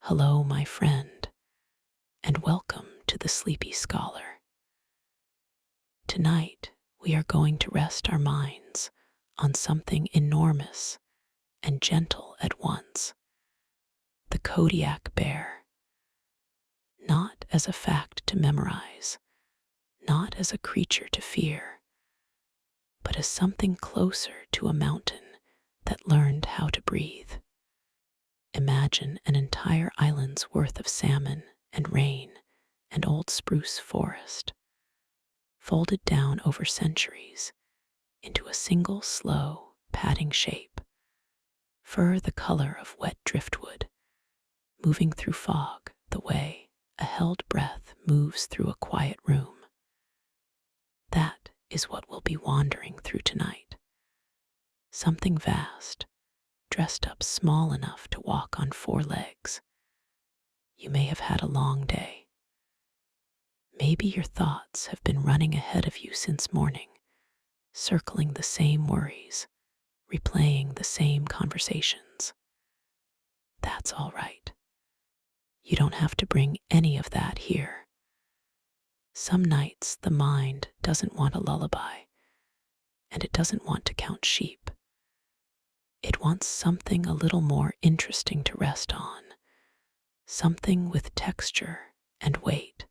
Hello, my friend, and welcome to the Sleepy Scholar. Tonight, we are going to rest our minds on something enormous and gentle at once: the Kodiak bear. Not as a fact to memorize, not as a creature to fear, but as something closer to a mountain that learned how to breathe. Imagine an entire island's worth of salmon and rain and old spruce forest, folded down over centuries into a single slow, padding shape, fur the color of wet driftwood, moving through fog the way a held breath moves through a quiet room. That is what we'll be wandering through tonight. Something vast, dressed up small enough to walk on 4 legs. You may have had a long day. Maybe your thoughts have been running ahead of you since morning, circling the same worries, replaying the same conversations. That's all right. You don't have to bring any of that here. Some nights the mind doesn't want a lullaby, and it doesn't want to count sheep. It wants something a little more interesting to rest on, something with texture and weight,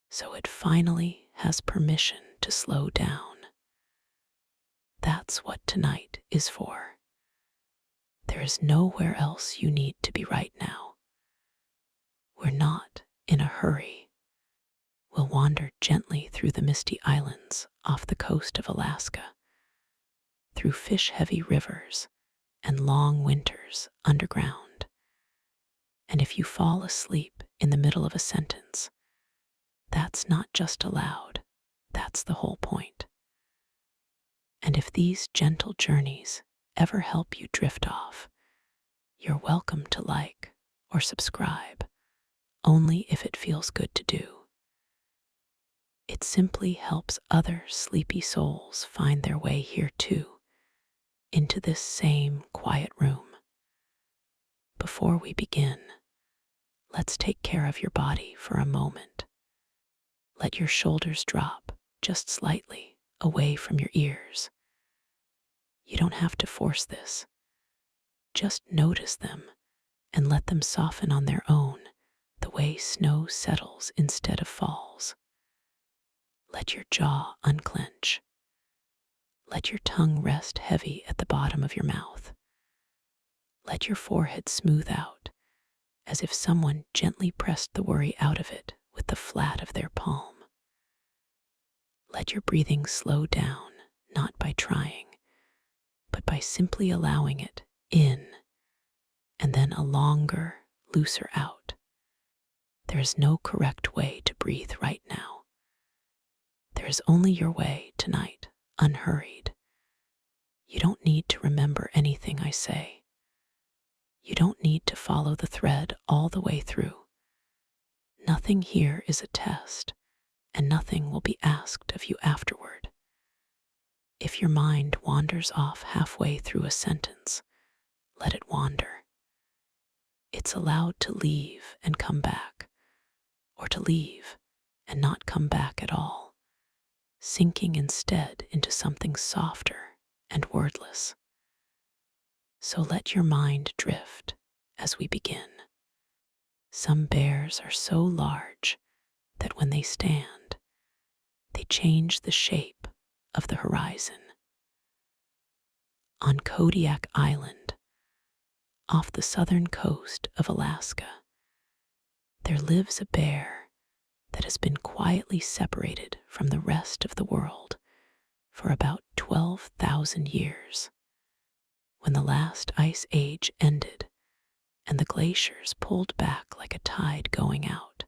so it finally has permission to slow down. That's what tonight is for. There is nowhere else you need to be right now. We're not in a hurry. We'll wander gently through the misty islands off the coast of Alaska, through fish-heavy rivers and long winters underground. And if you fall asleep in the middle of a sentence, that's not just allowed, that's the whole point. And if these gentle journeys ever help you drift off, you're welcome to like or subscribe, only if it feels good to do. It simply helps other sleepy souls find their way here too, into this same quiet room. Before we begin, let's take care of your body for a moment. Let your shoulders drop just slightly away from your ears. You don't have to force this. Just notice them and let them soften on their own, the way snow settles instead of falls. Let your jaw unclench. Let your tongue rest heavy at the bottom of your mouth. Let your forehead smooth out, as if someone gently pressed the worry out of it with the flat of their palm. Let your breathing slow down, not by trying, but by simply allowing it in, and then a longer, looser out. There is no correct way to breathe right now. There is only your way tonight, unhurried. You don't need to remember anything I say. You don't need to follow the thread all the way through. Nothing here is a test, and nothing will be asked of you afterward. If your mind wanders off halfway through a sentence, let it wander. It's allowed to leave and come back, or to leave and not come back at all, sinking instead into something softer and wordless. So let your mind drift as we begin. Some bears are so large that when they stand, they change the shape of the horizon. On Kodiak Island, off the southern coast of Alaska, there lives a bear that has been quietly separated from the rest of the world for about 12,000 years. When the last ice age ended and the glaciers pulled back like a tide going out,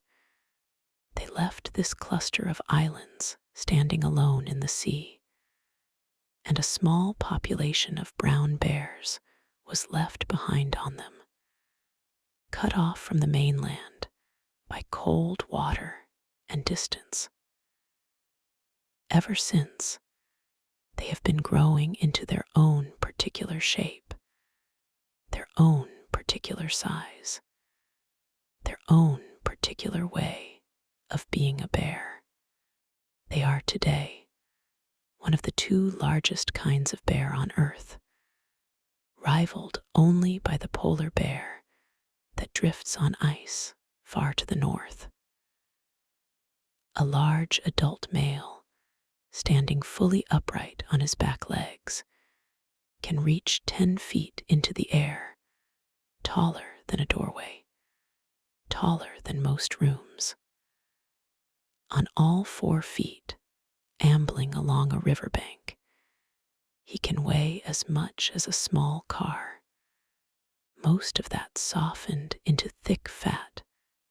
they left this cluster of islands standing alone in the sea, and a small population of brown bears was left behind on them, cut off from the mainland by cold water and distance. Ever since, they have been growing into their own particular shape, their own particular size, own particular way of being a bear. They are today one of the two largest kinds of bear on Earth, rivaled only by the polar bear that drifts on ice far to the north. A large adult male, standing fully upright on his back legs, can reach 10 feet into the air, taller than a doorway, taller than most rooms. On all 4 feet, ambling along a riverbank, he can weigh as much as a small car, most of that softened into thick fat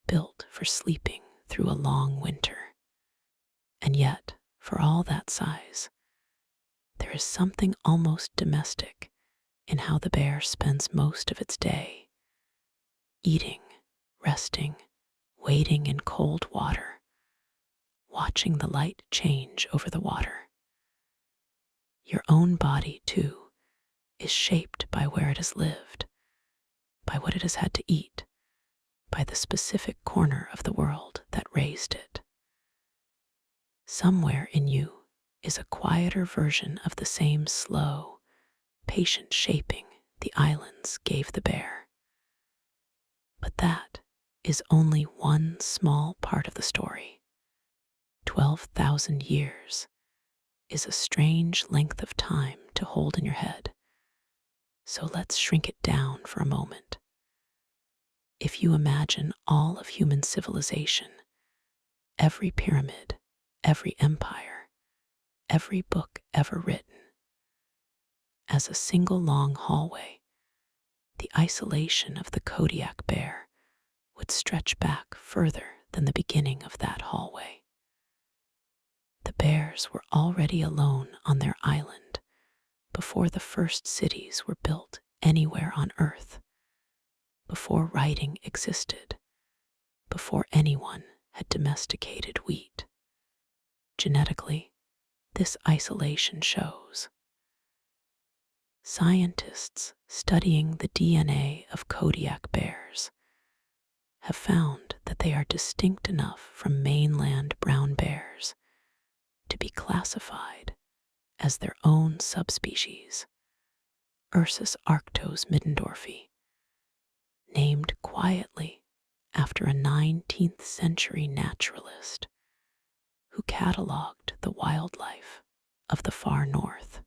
built for sleeping through a long winter. And yet, for all that size, there is something almost domestic in how the bear spends most of its day, eating, resting, wading in cold water, watching the light change over the water. Your own body, too, is shaped by where it has lived, by what it has had to eat, by the specific corner of the world that raised it. Somewhere in you is a quieter version of the same slow, patient shaping the islands gave the bear. But that is only one small part of the story. 12,000 years is a strange length of time to hold in your head. So let's shrink it down for a moment. If you imagine all of human civilization, every pyramid, every empire, every book ever written, as a single long hallway, the isolation of the Kodiak bear would stretch back further than the beginning of that hallway. The bears were already alone on their island before the first cities were built anywhere on Earth, before writing existed, before anyone had domesticated wheat. Genetically, this isolation shows. Scientists studying the DNA of Kodiak bears have found that they are distinct enough from mainland brown bears to be classified as their own subspecies, Ursus arctos middendorfi, named quietly after a 19th century naturalist who catalogued the wildlife of the far north.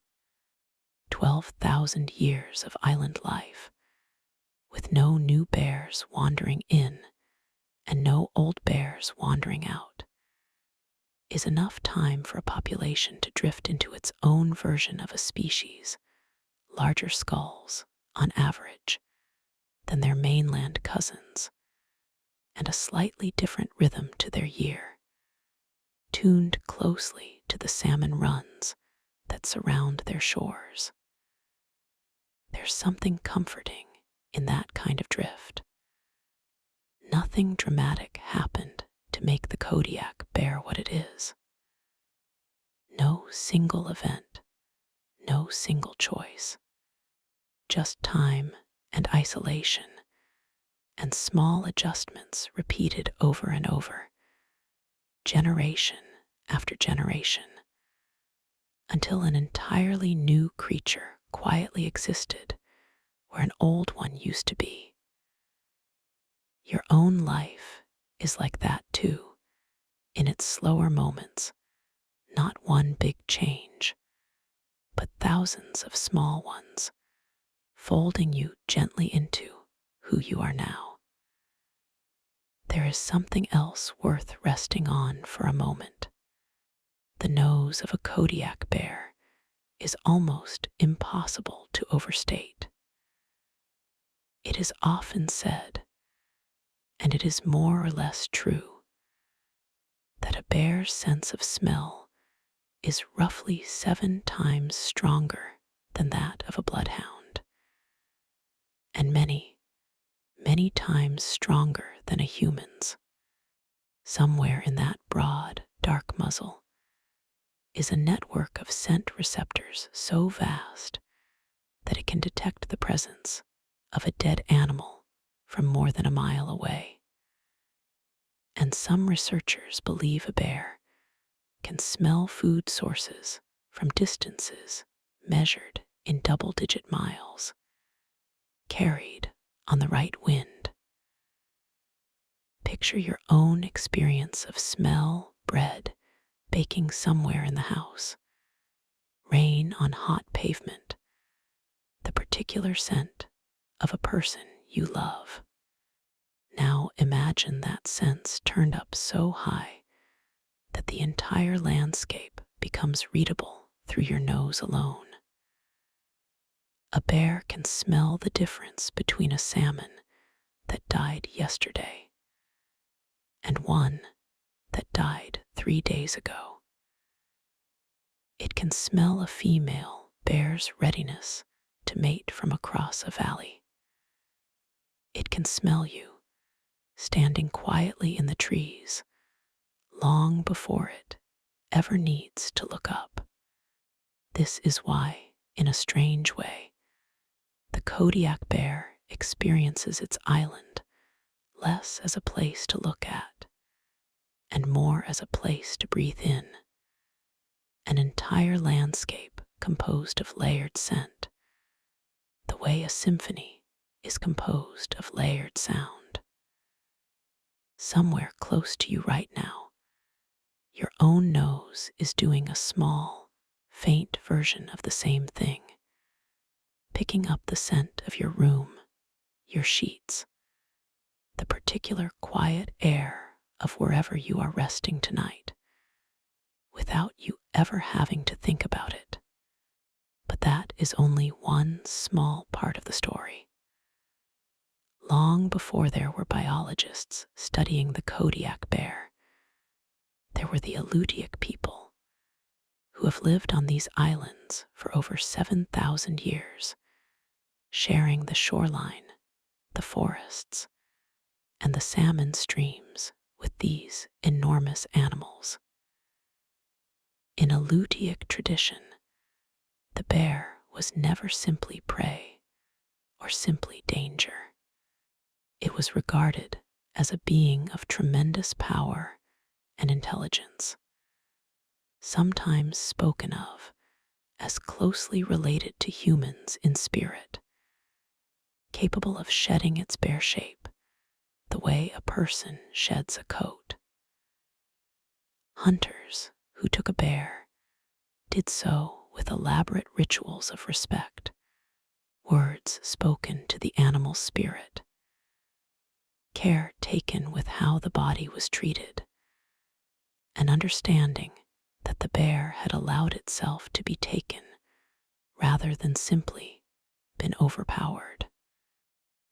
12,000 years of island life, with no new bears wandering in and no old bears wandering out, is enough time for a population to drift into its own version of a species, larger skulls, on average, than their mainland cousins, and a slightly different rhythm to their year, tuned closely to the salmon runs that surround their shores. There's something comforting in that kind of drift. Nothing dramatic happened to make the Kodiak bear what it is. No single event, no single choice. Just time and isolation and small adjustments repeated over and over, generation after generation, until an entirely new creature quietly existed where an old one used to be. Your own life is like that too, in its slower moments, not one big change, but thousands of small ones, folding you gently into who you are now. There is something else worth resting on for a moment. The nose of a Kodiak bear is almost impossible to overstate. It is often said, and it is more or less true, that a bear's sense of smell is roughly 7 times stronger than that of a bloodhound, and many, many times stronger than a human's. Somewhere in that broad, dark muzzle is a network of scent receptors so vast that it can detect the presence of a dead animal from more than a mile away. and some researchers believe a bear can smell food sources from distances measured in double-digit miles, carried on the right wind. Picture your own experience of smell, bread baking somewhere in the house, rain on hot pavement, the particular scent of a person you love. Now imagine that sense turned up so high that the entire landscape becomes readable through your nose alone. A bear can smell the difference between a salmon that died yesterday and one that died 3 days ago. It can smell a female bear's readiness to mate from across a valley. It can smell you, standing quietly in the trees, long before it ever needs to look up. This is why, in a strange way, the Kodiak bear experiences its island less as a place to look at and more as a place to breathe in, an entire landscape composed of layered scent, the way a symphony is composed of layered sound. Somewhere close to you right now, your own nose is doing a small, faint version of the same thing, picking up the scent of your room, your sheets, the particular quiet air of wherever you are resting tonight, without you ever having to think about it. But that is only one small part of the story. Long before there were biologists studying the Kodiak bear, there were the Alutiiq people who have lived on these islands for over 7,000 years, sharing the shoreline, the forests, and the salmon streams with these enormous animals. In Alutiiq tradition, the bear was never simply prey or simply danger. It was regarded as a being of tremendous power and intelligence, sometimes spoken of as closely related to humans in spirit, capable of shedding its bear shape the way a person sheds a coat. Hunters who took a bear did so with elaborate rituals of respect, words spoken to the animal's spirit, care taken with how the body was treated, an understanding that the bear had allowed itself to be taken rather than simply been overpowered.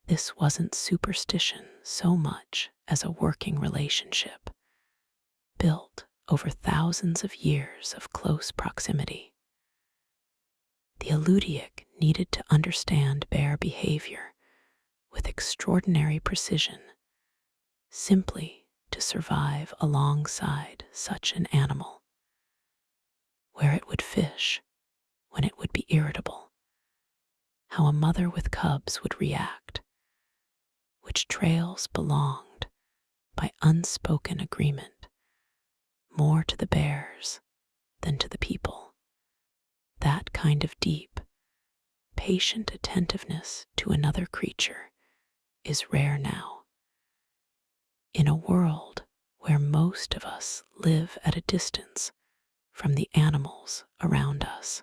This wasn't superstition so much as a working relationship, built over thousands of years of close proximity. The Alutiiq needed to understand bear behavior with extraordinary precision, simply to survive alongside such an animal, where it would fish, when it would be irritable, how a mother with cubs would react, which trails belonged, by unspoken agreement, more to the bears than to the people. That kind of deep, patient attentiveness to another creature is rare now. In a world where most of us live at a distance from the animals around us,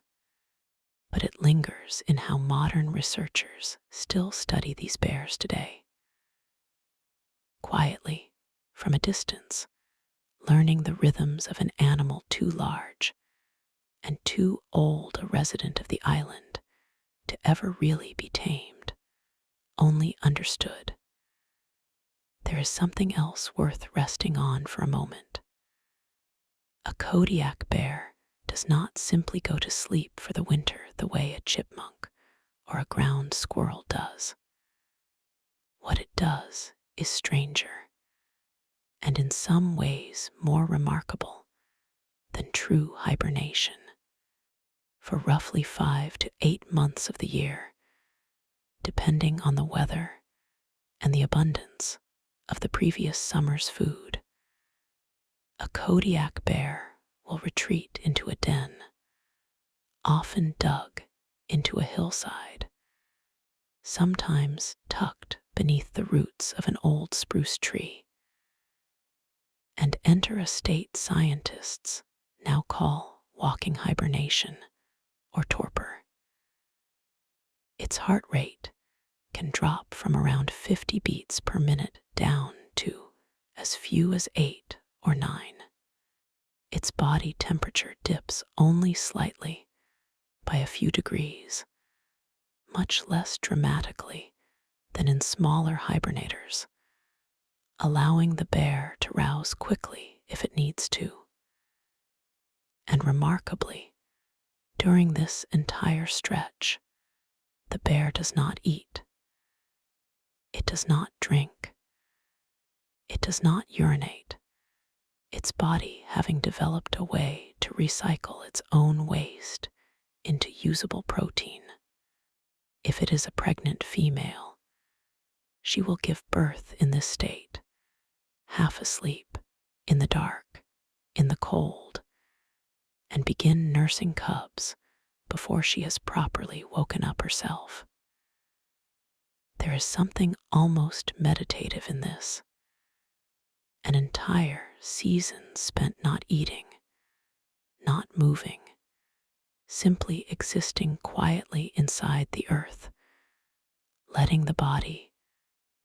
but it lingers in how modern researchers still study these bears today. Quietly, from a distance, learning the rhythms of an animal too large and too old a resident of the island to ever really be tamed, only understood. There is something else worth resting on for a moment. A Kodiak bear does not simply go to sleep for the winter the way a chipmunk or a ground squirrel does. What it does is stranger, and in some ways more remarkable than true hibernation. For roughly 5 to 8 months of the year, depending on the weather and the abundance of the previous summer's food, A Kodiak bear will retreat into a den, often dug into a hillside, sometimes tucked beneath the roots of an old spruce tree, and enter a state scientists now call walking hibernation or torpor. Its heart rate can drop from around 50 beats per minute down to as few as 8 or 9. Its body temperature dips only slightly by a few degrees, much less dramatically than in smaller hibernators, allowing the bear to rouse quickly if it needs to. And remarkably, during this entire stretch, the bear does not eat. It does not drink. It does not urinate, its body having developed a way to recycle its own waste into usable protein. If it is a pregnant female, she will give birth in this state, half asleep, in the dark, in the cold, and begin nursing cubs before she has properly woken up herself. There is something almost meditative in this. An entire season spent not eating, not moving, simply existing quietly inside the earth, letting the body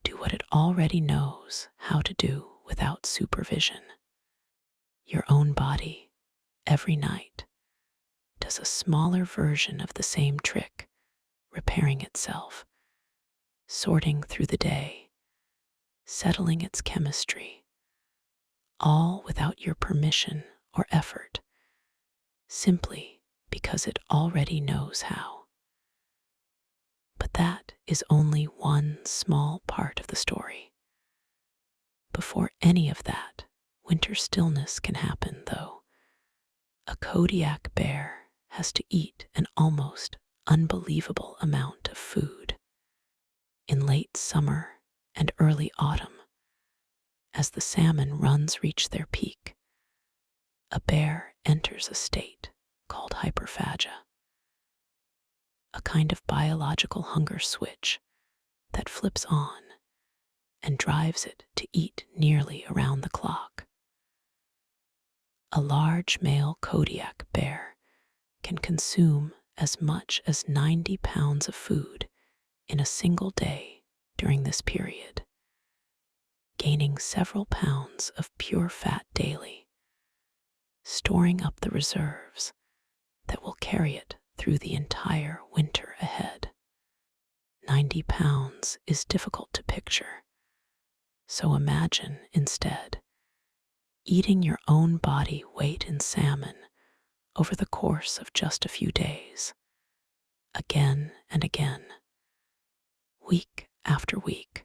do what it already knows how to do without supervision. Your own body, every night, does a smaller version of the same trick, repairing itself, sorting through the day, settling its chemistry, all without your permission or effort, simply because it already knows how. But that is only one small part of the story. Before any of that, winter stillness can happen, though. A Kodiak bear has to eat an almost unbelievable amount of food. In late summer and early autumn, as the salmon runs reach their peak, a bear enters a state called hyperphagia, a kind of biological hunger switch that flips on and drives it to eat nearly around the clock. A large male Kodiak bear can consume as much as 90 pounds of food in a single day during this period, gaining several pounds of pure fat daily, storing up the reserves that will carry it through the entire winter ahead. 90 pounds is difficult to picture, so imagine instead eating your own body weight in salmon over the course of just a few days, again and again, week after week,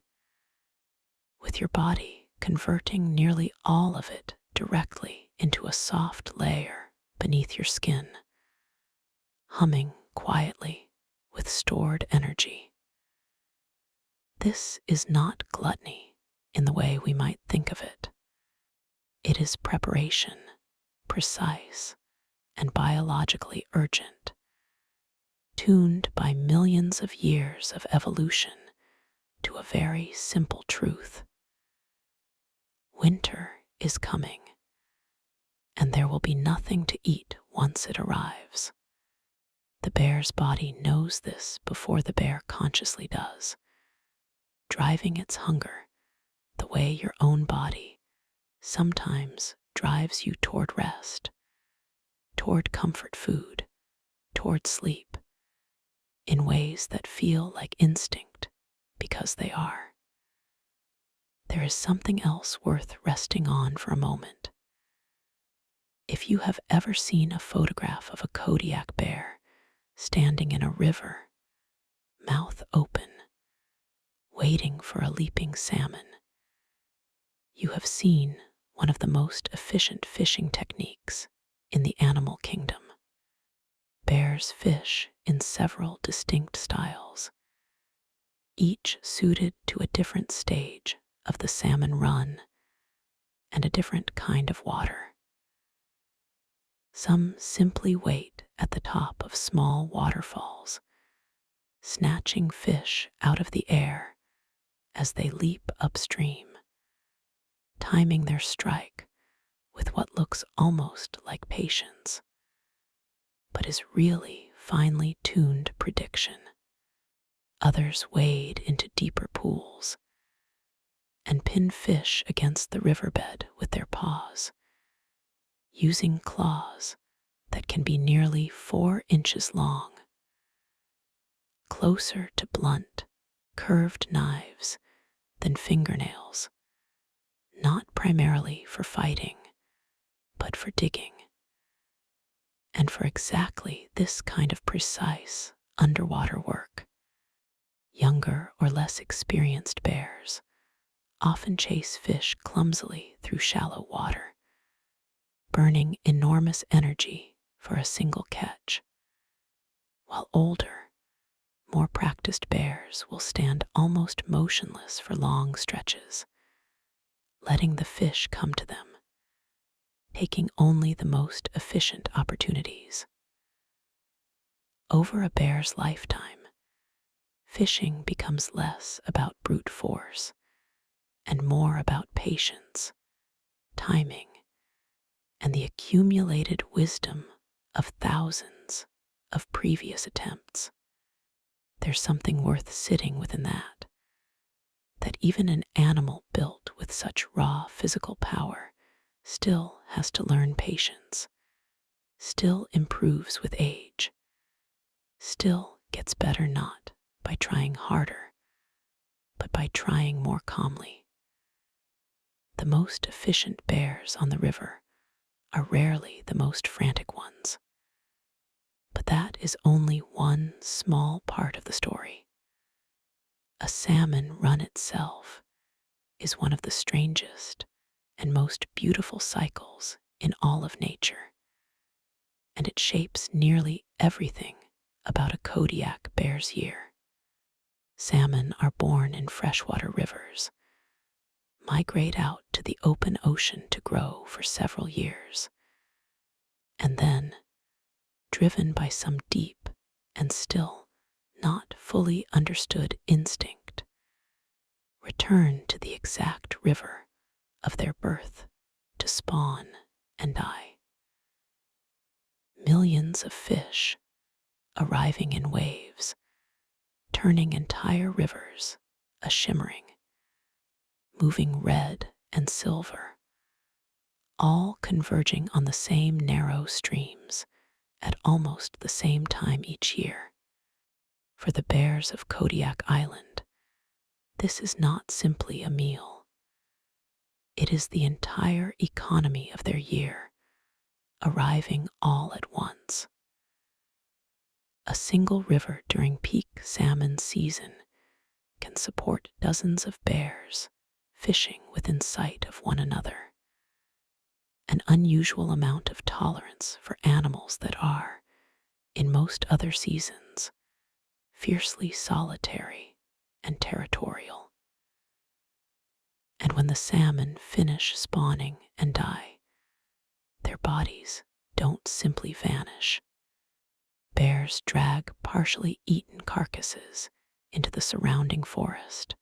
with your body converting nearly all of it directly into a soft layer beneath your skin, humming quietly with stored energy. This is not gluttony in the way we might think of it. It is preparation, precise and biologically urgent, tuned by millions of years of evolution to a very simple truth. Winter is coming, and there will be nothing to eat once it arrives. The bear's body knows this before the bear consciously does, driving its hunger the way your own body sometimes drives you toward rest, toward comfort food, toward sleep, in ways that feel like instinct because they are. There is something else worth resting on for a moment. If you have ever seen a photograph of a Kodiak bear standing in a river, mouth open, waiting for a leaping salmon, you have seen one of the most efficient fishing techniques in the animal kingdom. Bears fish in several distinct styles, each suited to a different stage of the salmon run and a different kind of water. Some simply wait at the top of small waterfalls, snatching fish out of the air as they leap upstream, timing their strike with what looks almost like patience, but is really finely tuned prediction. Others wade into deeper pools and pin fish against the riverbed with their paws, using claws that can be nearly 4 inches long, closer to blunt, curved knives than fingernails, not primarily for fighting, but for digging. And for exactly this kind of precise underwater work, younger or less experienced bears often chase fish clumsily through shallow water, burning enormous energy for a single catch, while older, more practiced bears will stand almost motionless for long stretches, letting the fish come to them, taking only the most efficient opportunities. Over a bear's lifetime, fishing becomes less about brute force and more about patience, timing, and the accumulated wisdom of thousands of previous attempts. There's something worth sitting within that even an animal built with such raw physical power still has to learn patience, still improves with age, still gets better not by trying harder, but by trying more calmly. The most efficient bears on the river are rarely the most frantic ones, but that is only one small part of the story. A salmon run itself is one of the strangest and most beautiful cycles in all of nature, and it shapes nearly everything about a Kodiak bear's year. Salmon are born in freshwater rivers, migrate out to the open ocean to grow for several years, and then, driven by some deep and still not fully understood instinct, return to the exact river of their birth to spawn and die. Millions of fish arriving in waves, turning entire rivers a shimmering, moving red and silver, all converging on the same narrow streams at almost the same time each year. For the bears of Kodiak Island, this is not simply a meal. It is the entire economy of their year, arriving all at once. A single river during peak salmon season can support dozens of bears fishing within sight of one another. An unusual amount of tolerance for animals that are, in most other seasons, fiercely solitary and territorial. And when the salmon finish spawning and die, their bodies don't simply vanish. Bears drag partially eaten carcasses into the surrounding forest,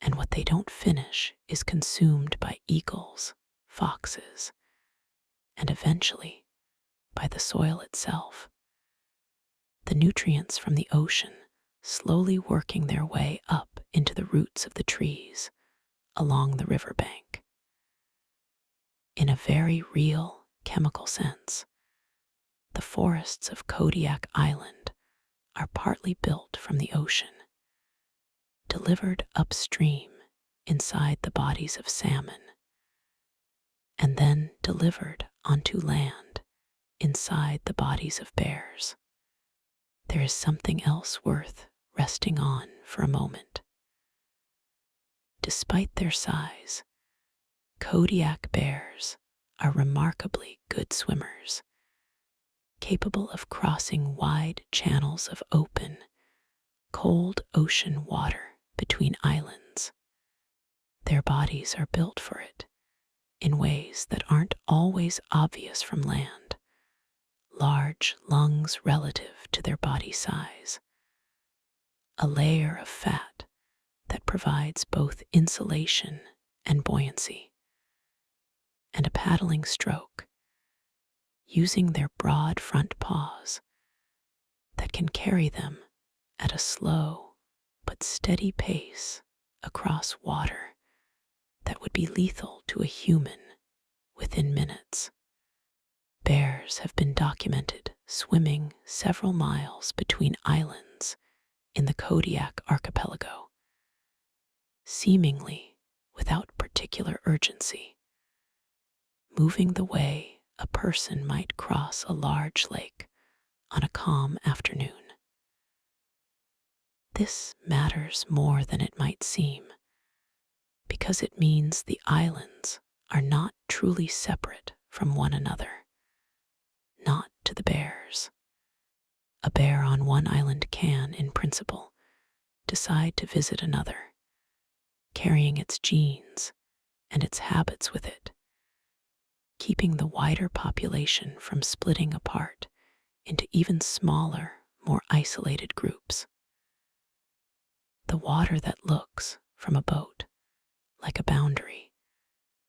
and what they don't finish is consumed by eagles, foxes, and eventually by the soil itself. The nutrients from the ocean slowly working their way up into the roots of the trees along the riverbank. In a very real chemical sense, the forests of Kodiak Island are partly built from the ocean, delivered upstream inside the bodies of salmon, and then delivered onto land inside the bodies of bears. There is something else worth resting on for a moment. Despite their size, Kodiak bears are remarkably good swimmers, capable of crossing wide channels of open, cold ocean water between islands. Their bodies are built for it, in ways that aren't always obvious from land. Large lungs relative to their body size, a layer of fat that provides both insulation and buoyancy, and a paddling stroke using their broad front paws that can carry them at a slow but steady pace across water that would be lethal to a human within minutes. Bears have been documented swimming several miles between islands in the Kodiak archipelago, seemingly without particular urgency, moving the way a person might cross a large lake on a calm afternoon. This matters more than it might seem, because it means the islands are not truly separate from one another. Not to the bears. A bear on one island can, in principle, decide to visit another, carrying its genes and its habits with it, keeping the wider population from splitting apart into even smaller, more isolated groups. The water that looks, from a boat, like a boundary,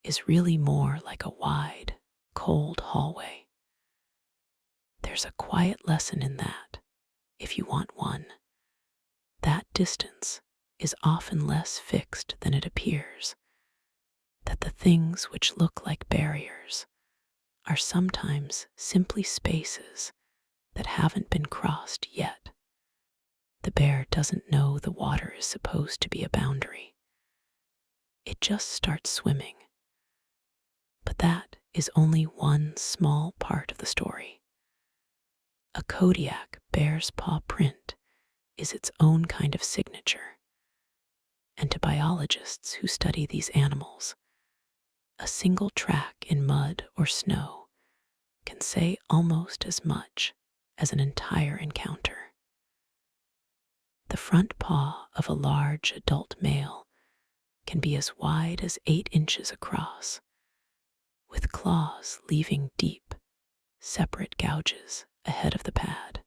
is really more like a wide, cold hallway. There's a quiet lesson in that, if you want one. That distance is often less fixed than it appears, that the things which look like barriers are sometimes simply spaces that haven't been crossed yet. The bear doesn't know the water is supposed to be a boundary. It just starts swimming. But that is only one small part of the story. A Kodiak bear's paw print is its own kind of signature, and to biologists who study these animals, a single track in mud or snow can say almost as much as an entire encounter. The front paw of a large adult male can be as wide as 8 inches across, with claws leaving deep, separate gouges ahead of the pad.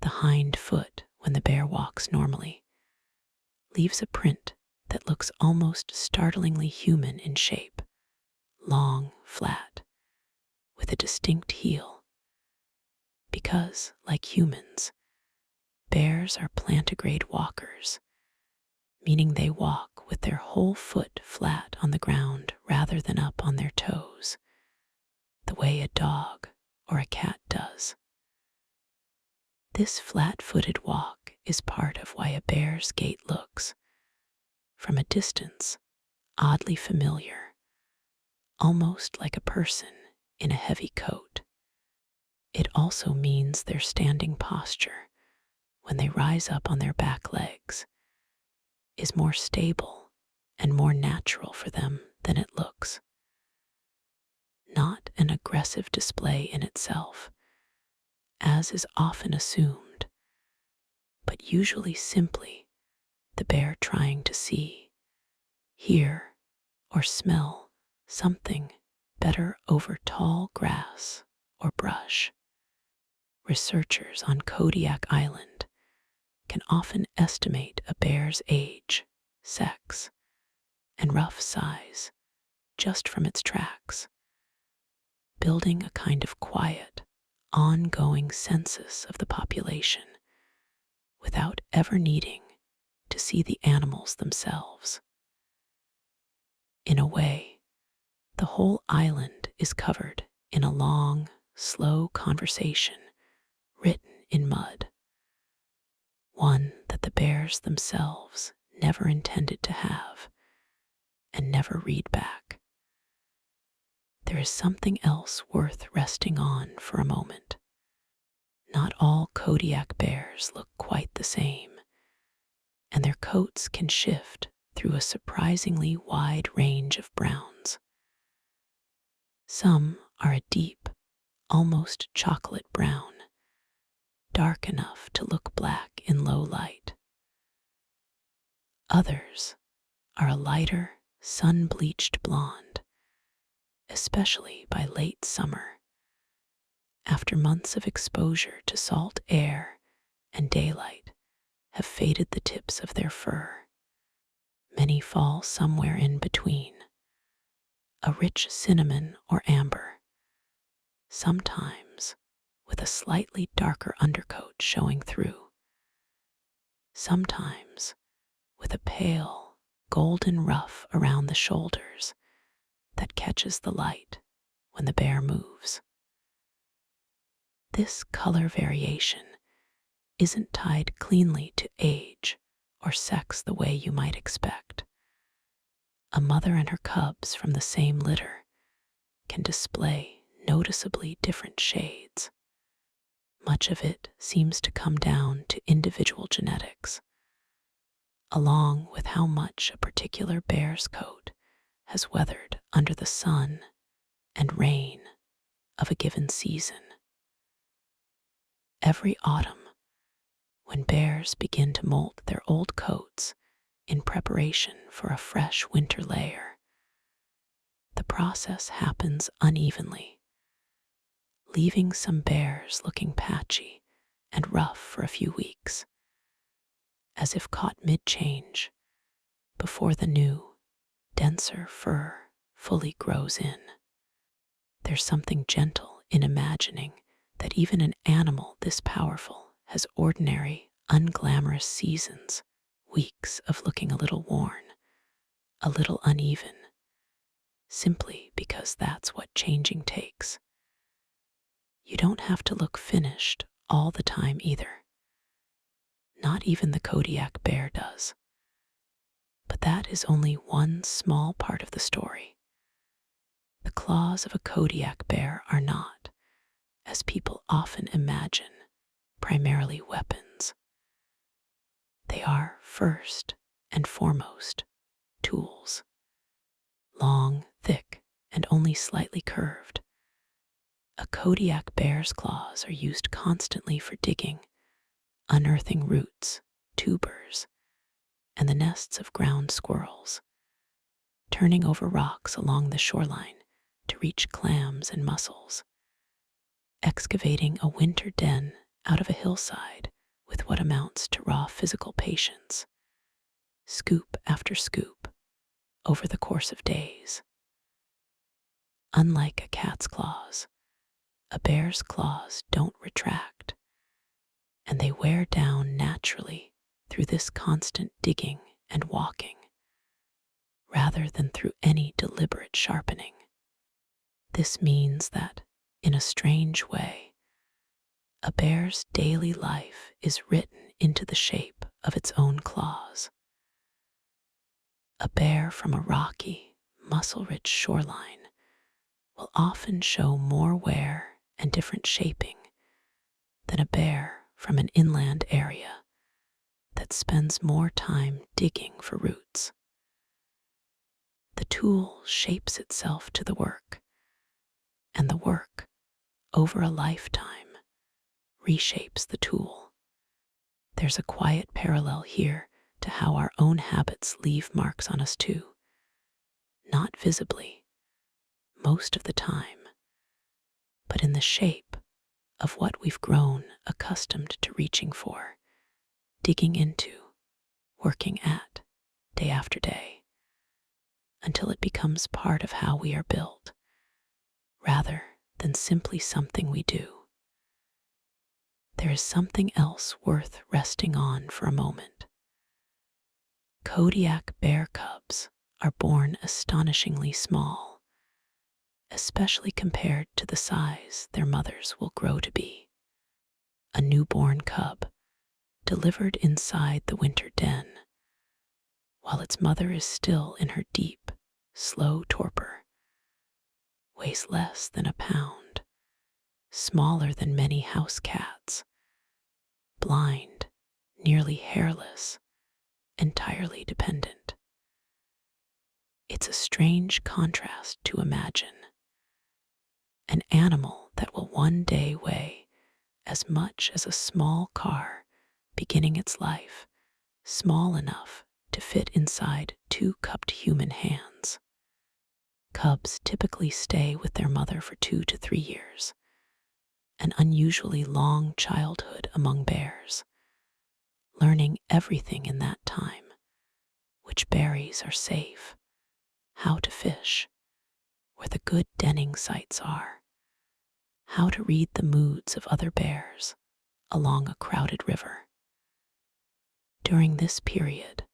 The hind foot, when the bear walks normally, leaves a print that looks almost startlingly human in shape, long, flat, with a distinct heel. Because, like humans, bears are plantigrade walkers, meaning they walk with their whole foot flat on the ground rather than up on their toes, the way a dog or a cat does. This flat-footed walk is part of why a bear's gait looks, from a distance, oddly familiar, almost like a person in a heavy coat. It also means their standing posture, when they rise up on their back legs, is more stable and more natural for them than it looks. Not an aggressive display in itself, as is often assumed, but usually simply the bear trying to see, hear, or smell something better over tall grass or brush. Researchers on Kodiak Island can often estimate a bear's age, sex, and rough size just from its tracks, building a kind of quiet, ongoing census of the population without ever needing to see the animals themselves. In a way, the whole island is covered in a long, slow conversation written in mud, one that the bears themselves never intended to have and never read back. There is something else worth resting on for a moment. Not all Kodiak bears look quite the same, and their coats can shift through a surprisingly wide range of browns. Some are a deep, almost chocolate brown, dark enough to look black in low light. Others are a lighter, sun-bleached blonde, especially by late summer. After months of exposure to salt air and daylight have faded the tips of their fur, many fall somewhere in between, a rich cinnamon or amber, sometimes with a slightly darker undercoat showing through, sometimes with a pale golden ruff around the shoulders that catches the light when the bear moves. This color variation isn't tied cleanly to age or sex the way you might expect. A mother and her cubs from the same litter can display noticeably different shades. Much of it seems to come down to individual genetics, along with how much a particular bear's coat has weathered under the sun and rain of a given season. Every autumn, when bears begin to molt their old coats in preparation for a fresh winter layer, the process happens unevenly, leaving some bears looking patchy and rough for a few weeks, as if caught mid-change before the new, denser fur fully grows in. There's something gentle in imagining that even an animal this powerful has ordinary, unglamorous seasons, weeks of looking a little worn, a little uneven, simply because that's what changing takes. You don't have to look finished all the time either. Not even the Kodiak bear does. But that is only one small part of the story. The claws of a Kodiak bear are not, as people often imagine, primarily weapons. They are, first and foremost, tools. Long, thick, and only slightly curved. A Kodiak bear's claws are used constantly for digging, unearthing roots, tubers, and the nests of ground squirrels, turning over rocks along the shoreline to reach clams and mussels, excavating a winter den out of a hillside with what amounts to raw physical patience, scoop after scoop, over the course of days. Unlike a cat's claws, a bear's claws don't retract, and they wear down naturally through this constant digging and walking, rather than through any deliberate sharpening. This means that, in a strange way, a bear's daily life is written into the shape of its own claws. A bear from a rocky, muscle-rich shoreline will often show more wear and different shaping than a bear from an inland area that spends more time digging for roots. The tool shapes itself to the work, and the work, over a lifetime, reshapes the tool. There's a quiet parallel here to how our own habits leave marks on us too. Not visibly, most of the time, but in the shape of what we've grown accustomed to reaching for, digging into, working at, day after day, until it becomes part of how we are built, rather than simply something we do. There is something else worth resting on for a moment. Kodiak bear cubs are born astonishingly small, especially compared to the size their mothers will grow to be. A newborn cub, delivered inside the winter den, while its mother is still in her deep, slow torpor, weighs less than a pound, smaller than many house cats, blind, nearly hairless, entirely dependent. It's a strange contrast to imagine. An animal that will one day weigh as much as a small car beginning its life, small enough to fit inside two cupped human hands. Cubs typically stay with their mother for 2 to 3 years, an unusually long childhood among bears, learning everything in that time: which berries are safe, how to fish, where the good denning sites are, how to read the moods of other bears along a crowded river. During this period,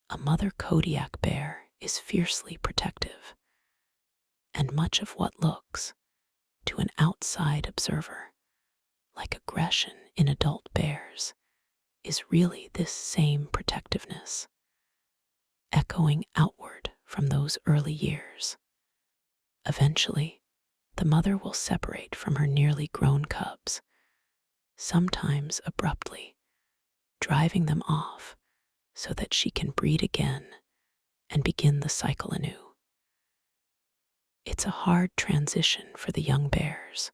a mother Kodiak bear is fiercely protective, and much of what looks, to an outside observer, like aggression in adult bears is really this same protectiveness, echoing outward from those early years. Eventually, the mother will separate from her nearly grown cubs, sometimes abruptly, driving them off so that she can breed again and begin the cycle anew. It's a hard transition for the young bears,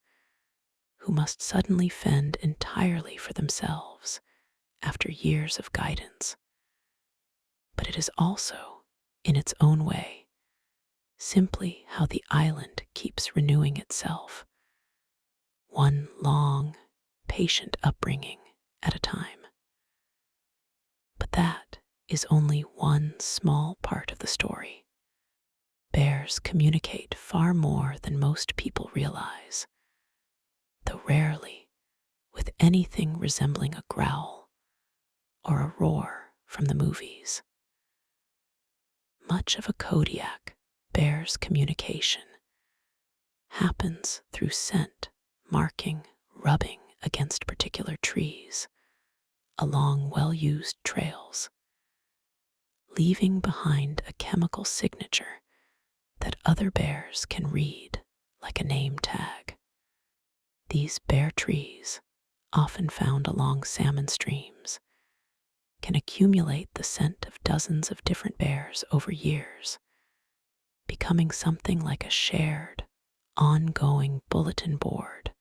who must suddenly fend entirely for themselves after years of guidance. But it is also, in its own way, simply how the island keeps renewing itself, one long, patient upbringing at a time. But that is only one small part of the story. Bears communicate far more than most people realize, though rarely with anything resembling a growl or a roar from the movies. Much of a Kodiak bear's communication happens through scent, marking, rubbing against particular trees, along well-used trails, leaving behind a chemical signature that other bears can read like a name tag. These bear trees, often found along salmon streams, can accumulate the scent of dozens of different bears over years, becoming something like a shared, ongoing bulletin board,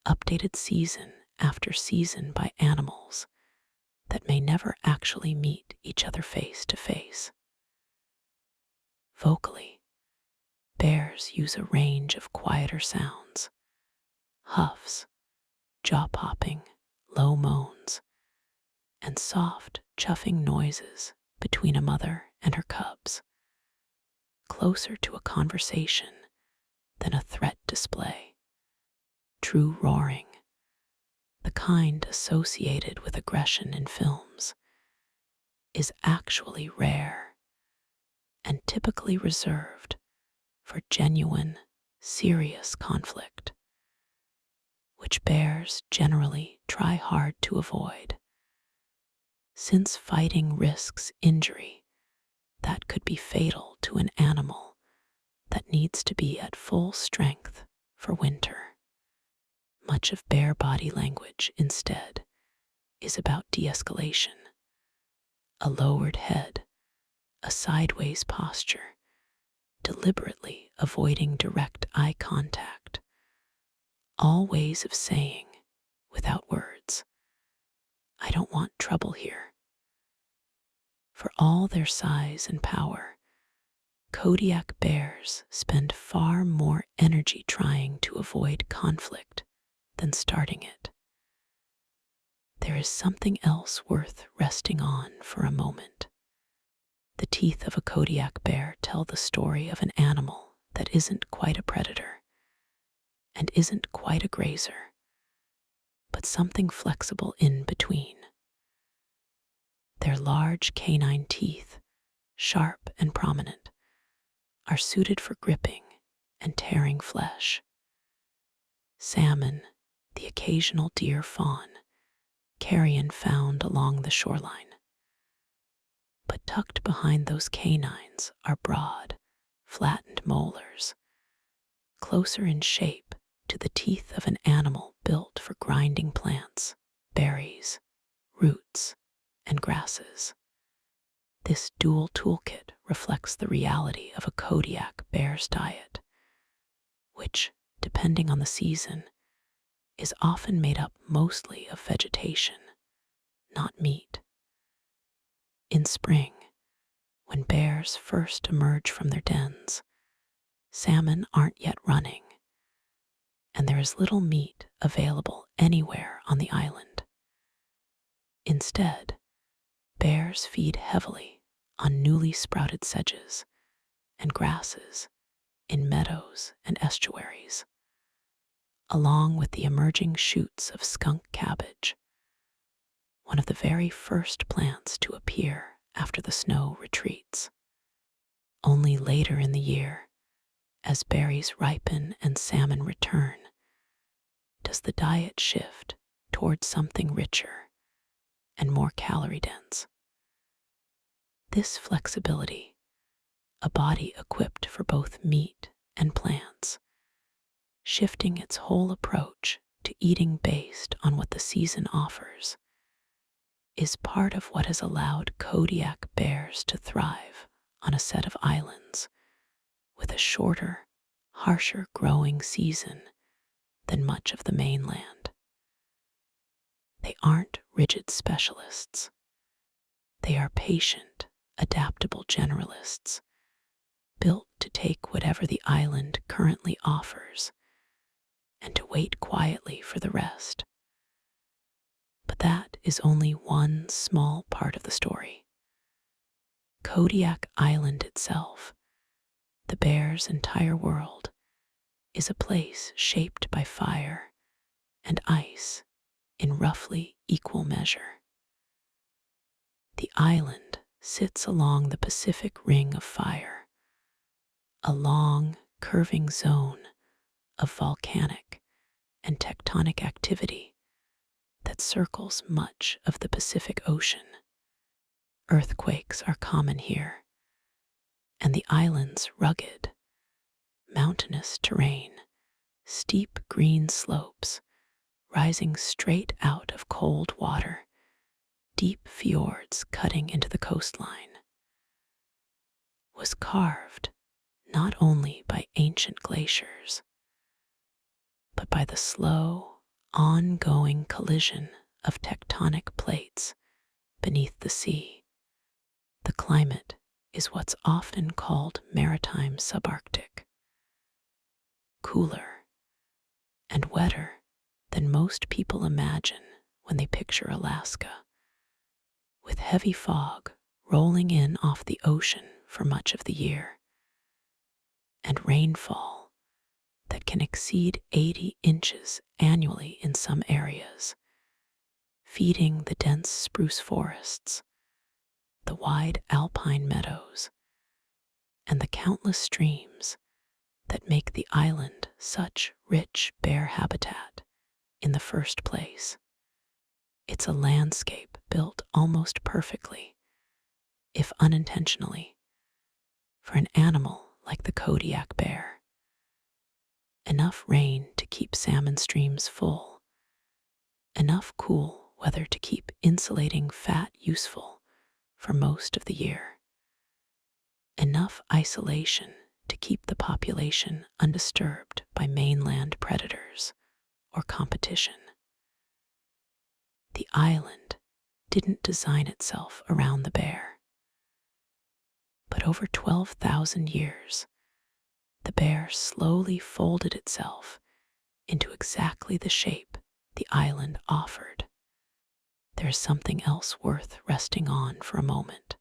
updated season after season by animals that may never actually meet each other face to face. Vocally, bears use a range of quieter sounds: huffs, jaw-popping, low moans, and soft, chuffing noises between a mother and her cubs, closer to a conversation than a threat display. True roaring, the kind associated with aggression in films, is actually rare and typically reserved for genuine, serious conflict, which bears generally try hard to avoid, since fighting risks injury that could be fatal to an animal that needs to be at full strength for winter. Much of bear body language, instead, is about de-escalation: a lowered head, a sideways posture, deliberately avoiding direct eye contact, all ways of saying, without words, "I don't want trouble here." For all their size and power, Kodiak bears spend far more energy trying to avoid conflict than starting it. There is something else worth resting on for a moment. The teeth of a Kodiak bear tell the story of an animal that isn't quite a predator and isn't quite a grazer, but something flexible in between. Their large canine teeth, sharp and prominent, are suited for gripping and tearing flesh. Salmon, the occasional deer fawn, carrion found along the shoreline. But tucked behind those canines are broad, flattened molars, closer in shape to the teeth of an animal built for grinding plants, berries, roots, and grasses. This dual toolkit reflects the reality of a Kodiak bear's diet, which, depending on the season, is often made up mostly of vegetation, not meat. In spring, when bears first emerge from their dens, salmon aren't yet running, and there is little meat available anywhere on the island. Instead, bears feed heavily on newly sprouted sedges and grasses in meadows and estuaries, along with the emerging shoots of skunk cabbage, one of the very first plants to appear after the snow retreats. Only later in the year, as berries ripen and salmon return, does the diet shift towards something richer and more calorie-dense. This flexibility, a body equipped for both meat and plants, shifting its whole approach to eating based on what the season offers, is part of what has allowed Kodiak bears to thrive on a set of islands with a shorter, harsher growing season than much of the mainland. They aren't rigid specialists. They are patient, adaptable generalists, built to take whatever the island currently offers and to wait quietly for the rest. But that is only one small part of the story. Kodiak Island itself, the bear's entire world, is a place shaped by fire and ice in roughly equal measure. The island sits along the Pacific Ring of Fire, a long, curving zone of volcanic and tectonic activity that circles much of the Pacific Ocean. Earthquakes are common here, and the island's rugged, mountainous terrain, steep green slopes rising straight out of cold water, deep fjords cutting into the coastline, was carved not only by ancient glaciers, but by the slow, ongoing collision of tectonic plates beneath the sea. The climate is what's often called maritime subarctic, cooler and wetter than most people imagine when they picture Alaska, with heavy fog rolling in off the ocean for much of the year, and rainfall that can exceed 80 inches annually in some areas, feeding the dense spruce forests, the wide alpine meadows, and the countless streams that make the island such rich bear habitat in the first place. It's a landscape built almost perfectly, if unintentionally, for an animal like the Kodiak bear. Enough rain to keep salmon streams full, enough cool weather to keep insulating fat useful for most of the year, enough isolation to keep the population undisturbed by mainland predators or competition. The island didn't design itself around the bear, but over 12,000 years, the bear slowly folded itself into exactly the shape the island offered. There's something else worth resting on for a moment.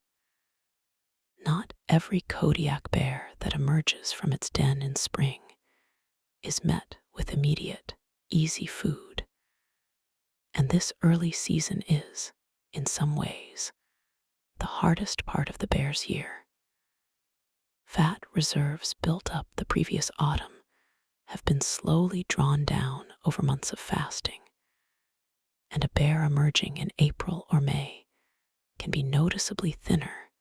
Not every Kodiak bear that emerges from its den in spring is met with immediate, easy food. And this early season is, in some ways, the hardest part of the bear's year. Fat reserves built up the previous autumn have been slowly drawn down over months of fasting, and a bear emerging in April or May can be noticeably thinner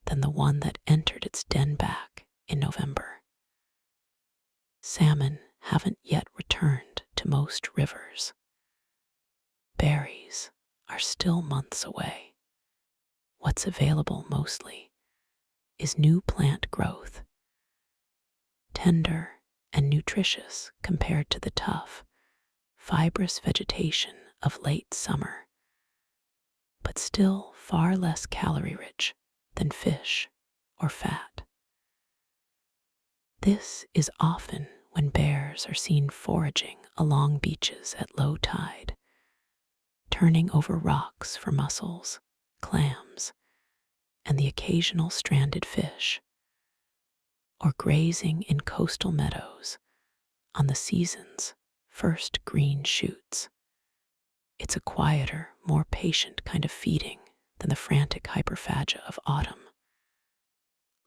than the one that entered its den back in November. Salmon haven't yet returned to most rivers. Berries are still months away. What's available mostly is new plant growth, tender and nutritious compared to the tough, fibrous vegetation of late summer, but still far less calorie-rich than fish or fat. This is often when bears are seen foraging along beaches at low tide, turning over rocks for mussels, clams, and the occasional stranded fish, or grazing in coastal meadows on the season's first green shoots. It's a quieter, more patient kind of feeding than the frantic hyperphagia of autumn,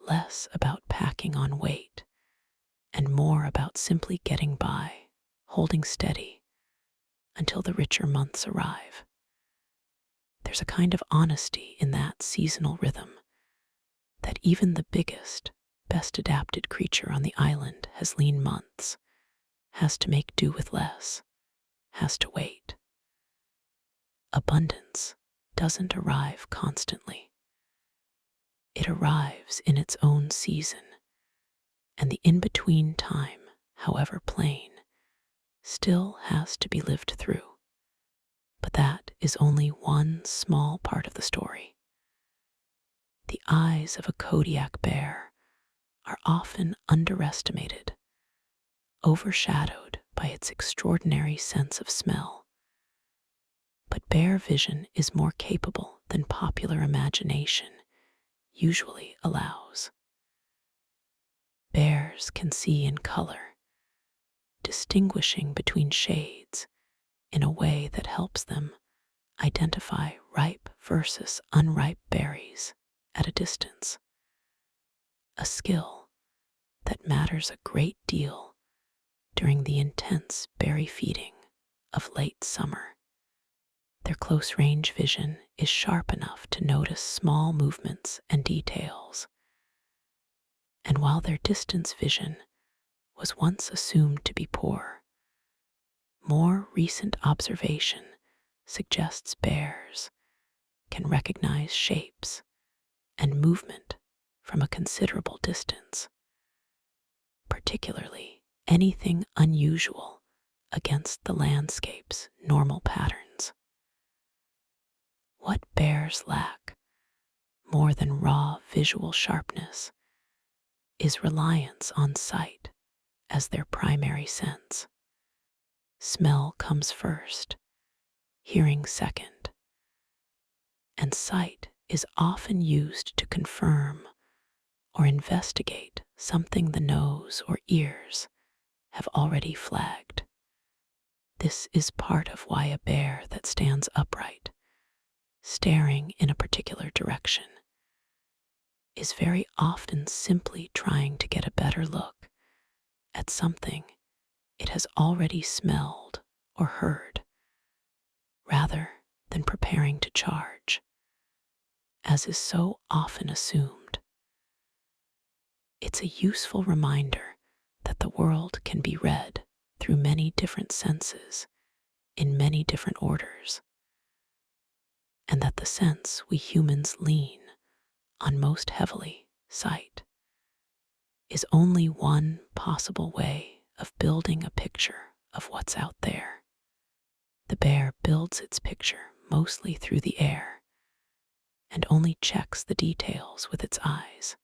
less about packing on weight and more about simply getting by, holding steady until the richer months arrive. There's a kind of honesty in that seasonal rhythm that even the biggest, best adapted creature on the island has lean months, has to make do with less, has to wait. Abundance doesn't arrive constantly. It arrives in its own season, and the in-between time, however plain, still has to be lived through. But that is only one small part of the story. The eyes of a Kodiak bear are often underestimated, overshadowed by its extraordinary sense of smell. But bear vision is more capable than popular imagination usually allows. Bears can see in color, distinguishing between shades in a way that helps them identify ripe versus unripe berries at a distance, a skill that matters a great deal during the intense berry feeding of late summer. Their close-range vision is sharp enough to notice small movements and details, and while their distance vision was once assumed to be poor, more recent observation suggests bears can recognize shapes and movement from a considerable distance, particularly anything unusual against the landscape's normal patterns. What bears lack, more than raw visual sharpness, is reliance on sight as their primary sense. Smell comes first, hearing second, and sight is often used to confirm or investigate something the nose or ears have already flagged. This is part of why a bear that stands upright, staring in a particular direction, is very often simply trying to get a better look at something it has already smelled or heard, rather than preparing to charge, as is so often assumed. It's a useful reminder that the world can be read through many different senses in many different orders, and that the sense we humans lean on most heavily, sight, is only one possible way of building a picture of what's out there. The bear builds its picture mostly through the air and only checks the details with its eyes.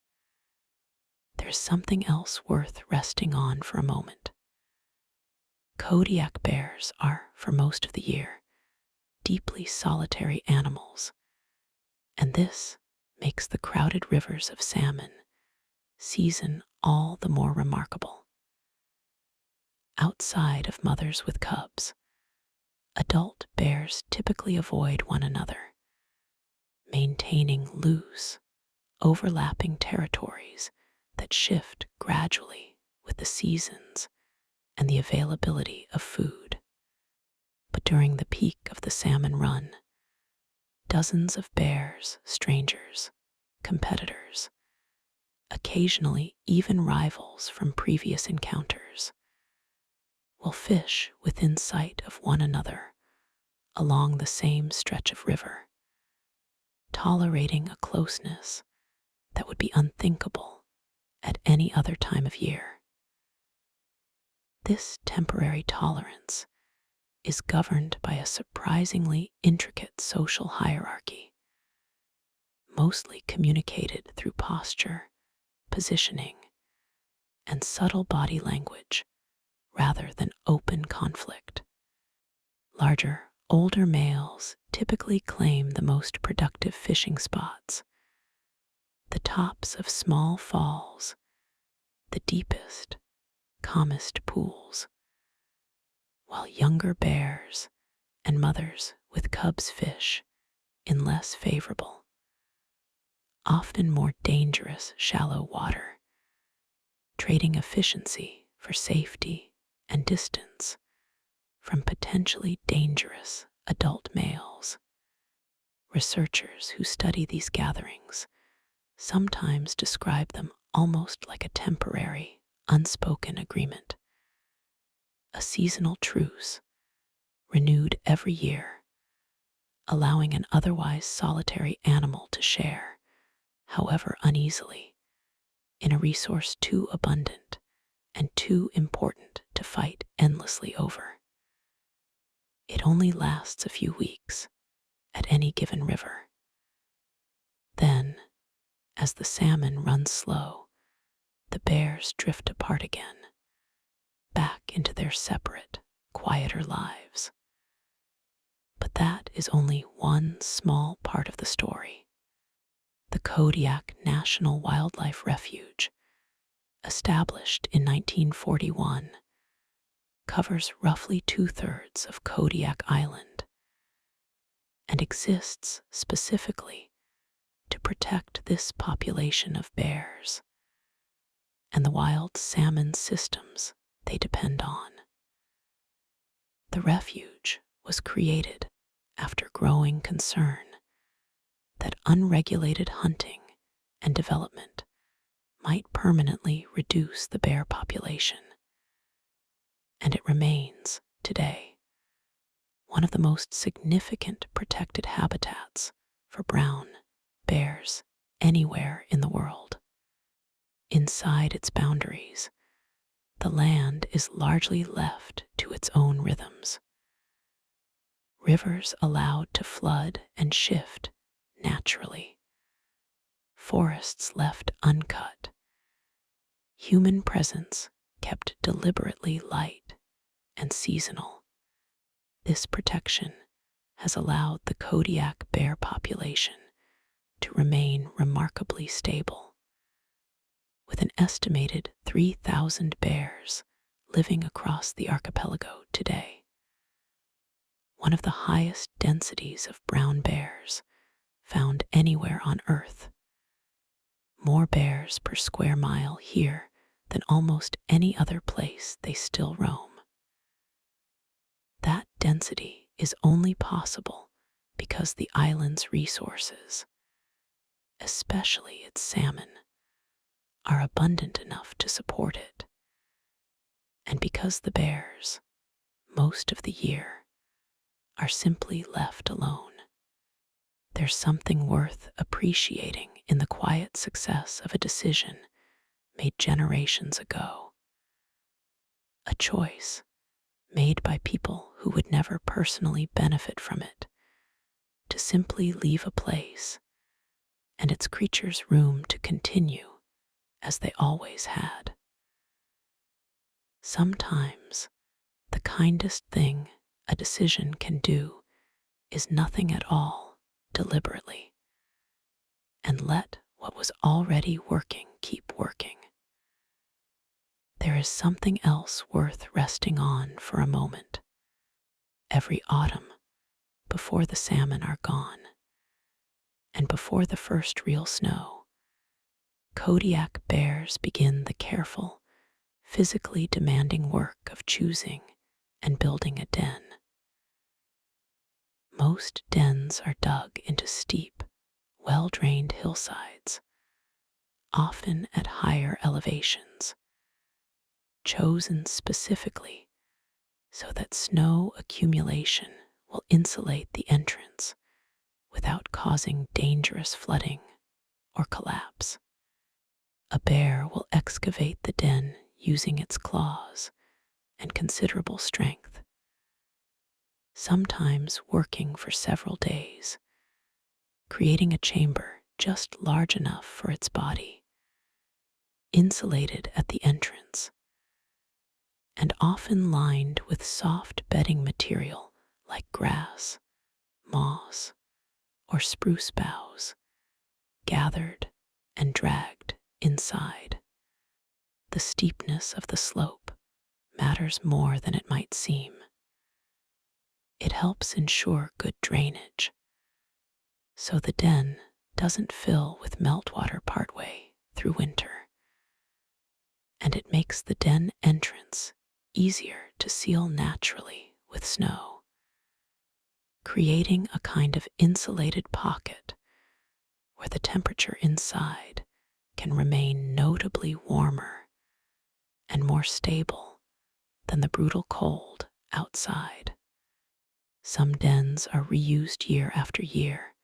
There's something else worth resting on for a moment. Kodiak bears are, for most of the year, deeply solitary animals, and this makes the crowded rivers of salmon season all the more remarkable. Outside of mothers with cubs, adult bears typically avoid one another, maintaining loose, overlapping territories that shift gradually with the seasons and the availability of food. But during the peak of the salmon run, dozens of bears, strangers, competitors, occasionally even rivals from previous encounters, will fish within sight of one another along the same stretch of river, tolerating a closeness that would be unthinkable at any other time of year. This temporary tolerance is governed by a surprisingly intricate social hierarchy, mostly communicated through posture, positioning, and subtle body language rather than open conflict. Larger, older males typically claim the most productive fishing spots, the tops of small falls, the deepest, calmest pools, while younger bears and mothers with cubs fish in less favorable, often more dangerous shallow water, trading efficiency for safety and distance from potentially dangerous adult males. Researchers who study these gatherings sometimes describe them almost like a temporary, unspoken agreement, a seasonal truce renewed every year, allowing an otherwise solitary animal to share, however uneasily, in a resource too abundant and too important to fight endlessly over. It only lasts a few weeks at any given river. Then, as the salmon runs slow, the bears drift apart again, back into their separate, quieter lives. But that is only one small part of the story. The Kodiak National Wildlife Refuge, established in 1941, covers roughly 2/3 of Kodiak Island and exists specifically to protect this population of bears and the wild salmon systems they depend on. The refuge was created after growing concern that unregulated hunting and development might permanently reduce the bear population, and it remains, today, one of the most significant protected habitats for brown bears anywhere in the world. Inside its boundaries, the land is largely left to its own rhythms. Rivers allowed to flood and shift naturally, forests left uncut, human presence kept deliberately light and seasonal. This protection has allowed the Kodiak bear population to remain remarkably stable, with an estimated 3,000 bears living across the archipelago today. One of the highest densities of brown bears found anywhere on Earth. More bears per square mile here than almost any other place they still roam. That density is only possible because the island's resources, especially its salmon, are abundant enough to support it, and because the bears, most of the year, are simply left alone. There's something worth appreciating in the quiet success of a decision made generations ago. A choice made by people who would never personally benefit from it, to simply leave a place and its creatures room to continue as they always had. Sometimes the kindest thing a decision can do is nothing at all deliberately, and let what was already working keep working. There is something else worth resting on for a moment. Every autumn, before the salmon are gone, and before the first real snow, Kodiak bears begin the careful, physically demanding work of choosing and building a den. Most dens are dug into steep, well-drained hillsides, often at higher elevations, chosen specifically so that snow accumulation will insulate the entrance without causing dangerous flooding or collapse. A bear will excavate the den using its claws and considerable strength, sometimes working for several days, creating a chamber just large enough for its body. insulated at the entrance, and often lined with soft bedding material like grass, moss, or spruce boughs, gathered and dragged inside. The steepness of the slope matters more than it might seem. It helps ensure good drainage, so the den doesn't fill with meltwater partway through winter, and it makes the den entrance easier to seal naturally with snow, creating a kind of insulated pocket where the temperature inside can remain notably warmer and more stable than the brutal cold outside. Some dens are reused year after year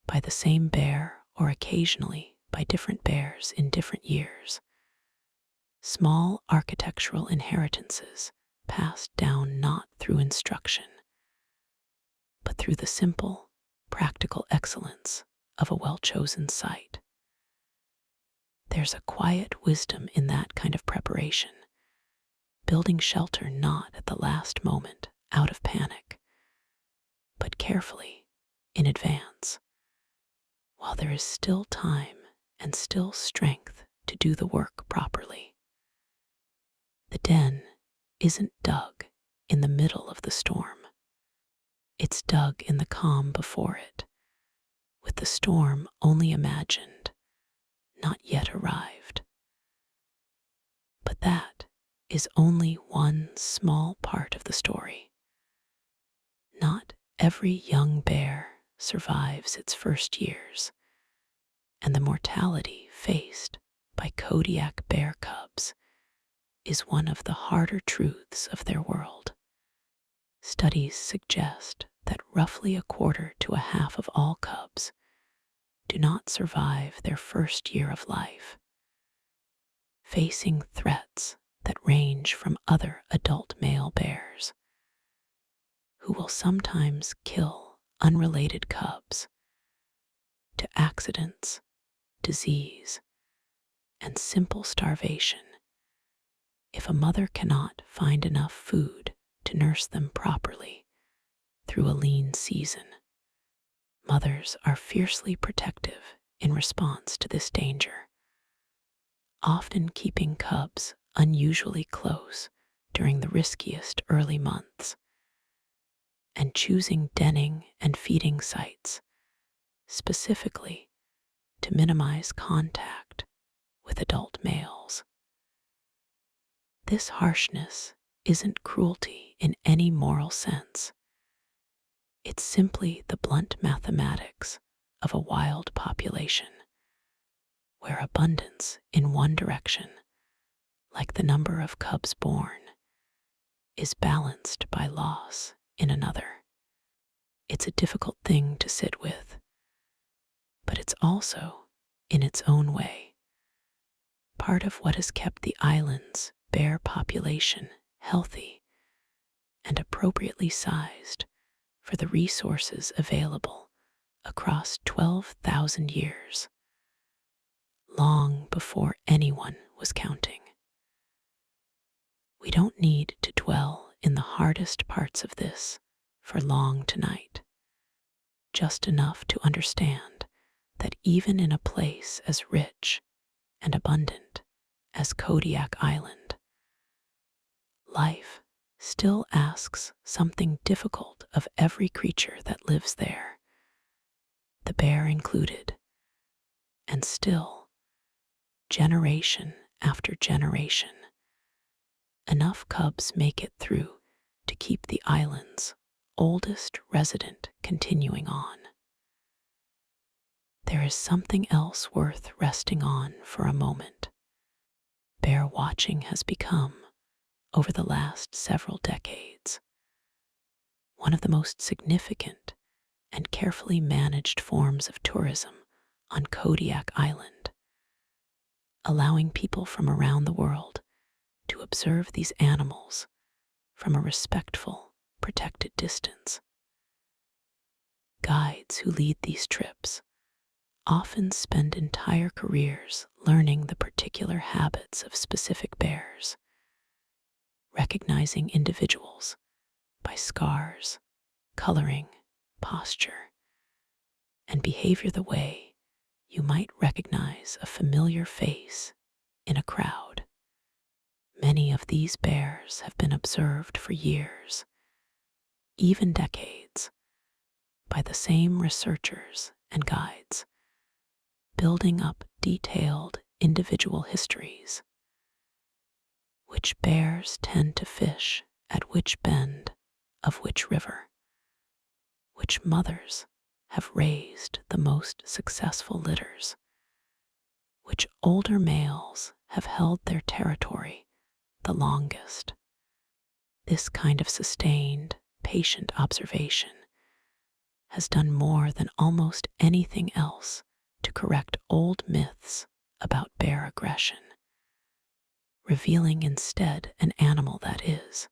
by the same bear or occasionally by different bears in different years. Small architectural inheritances passed down not through instruction, but through the simple, practical excellence of a well-chosen site. There's a quiet wisdom in that kind of preparation, building shelter not at the last moment out of panic, but carefully in advance, while there is still time and still strength to do the work properly. The den isn't dug in the middle of the storm. It's dug in the calm before it, with the storm only imagined, not yet arrived. But that is only one small part of the story. Not every young bear survives its first years, and the mortality faced by Kodiak bear cubs is one of the harder truths of their world. Studies suggest that roughly a quarter to a half of all cubs do not survive their first year of life, facing threats that range from other adult male bears, who will sometimes kill unrelated cubs, to accidents, disease, and simple starvation if a mother cannot find enough food to nurse them properly through a lean season. Mothers are fiercely protective in response to this danger, often keeping cubs unusually close during the riskiest early months, and choosing denning and feeding sites specifically to minimize contact with adult males. This harshness isn't cruelty in any moral sense. It's simply the blunt mathematics of a wild population, where abundance in one direction, like the number of cubs born, is balanced by loss in another. It's a difficult thing to sit with, but it's also, in its own way, part of what has kept the island's bear population healthy and appropriately sized for the resources available across 12,000 years, long before anyone was counting. We don't need to dwell in the hardest parts of this for long tonight, just enough to understand that even in a place as rich and abundant as Kodiak Island, life still asks something difficult of every creature that lives there, the bear included, and still, generation after generation, enough cubs make it through to keep the island's oldest resident continuing on. There is something else worth resting on for a moment. Bear watching has become, over the last several decades, one of the most significant and carefully managed forms of tourism on Kodiak Island, allowing people from around the world to observe these animals from a respectful, protected distance. Guides who lead these trips often spend entire careers learning the particular habits of specific bears, recognizing individuals by scars, coloring, posture, and behavior the way you might recognize a familiar face in a crowd. Many of these bears have been observed for years, even decades, by the same researchers and guides, building up detailed individual histories. Which bears tend to fish at which bend of which river? Which mothers have raised the most successful litters? Which older males have held their territory the longest? This kind of sustained, patient observation has done more than almost anything else to correct old myths about bear aggression, revealing instead an animal that is,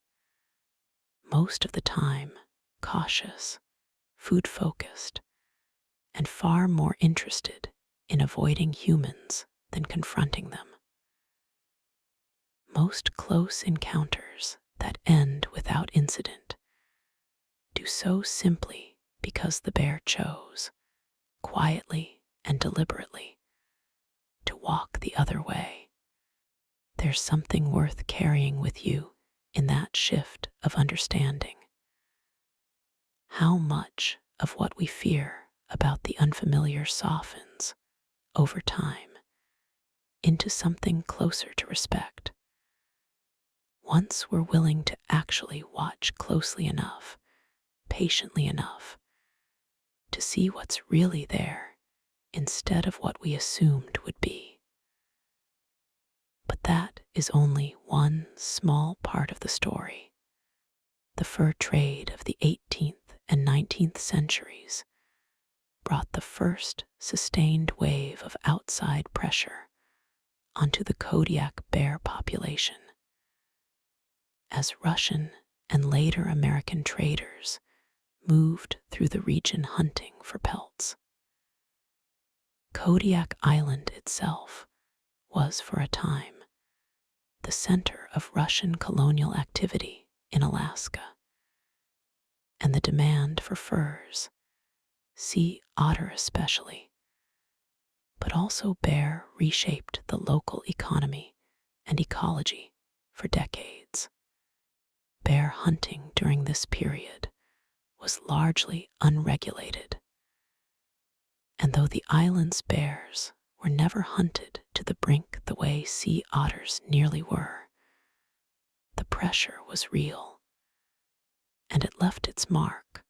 most of the time, cautious, food-focused, and far more interested in avoiding humans than confronting them. Most close encounters that end without incident do so simply because the bear chose, quietly and deliberately, to walk the other way. There's something worth carrying with you in that shift of understanding. How much of what we fear about the unfamiliar softens, over time, into something closer to respect. Once we're willing to actually watch closely enough, patiently enough, to see what's really there instead of what we assumed would be. But that is only one small part of the story. The fur trade of the 18th and 19th centuries brought the first sustained wave of outside pressure onto the Kodiak bear population. As Russian and later American traders moved through the region hunting for pelts. Kodiak Island itself was, for a time, the center of Russian colonial activity in Alaska, and the demand for furs, sea otter especially, but also bear reshaped the local economy and ecology for decades. Bear hunting during this period was largely unregulated, and though the island's bears were never hunted to the brink the way sea otters nearly were, the pressure was real, and it left its mark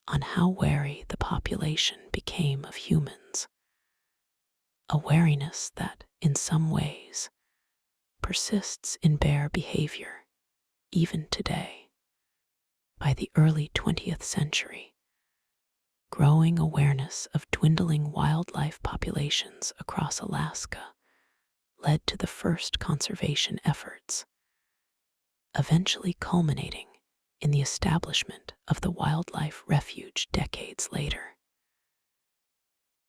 on how wary the population became of humans, a wariness that, in some ways, persists in bear behavior even today. By the early 20th century, growing awareness of dwindling wildlife populations across Alaska led to the first conservation efforts, eventually culminating in the establishment of the wildlife refuge decades later.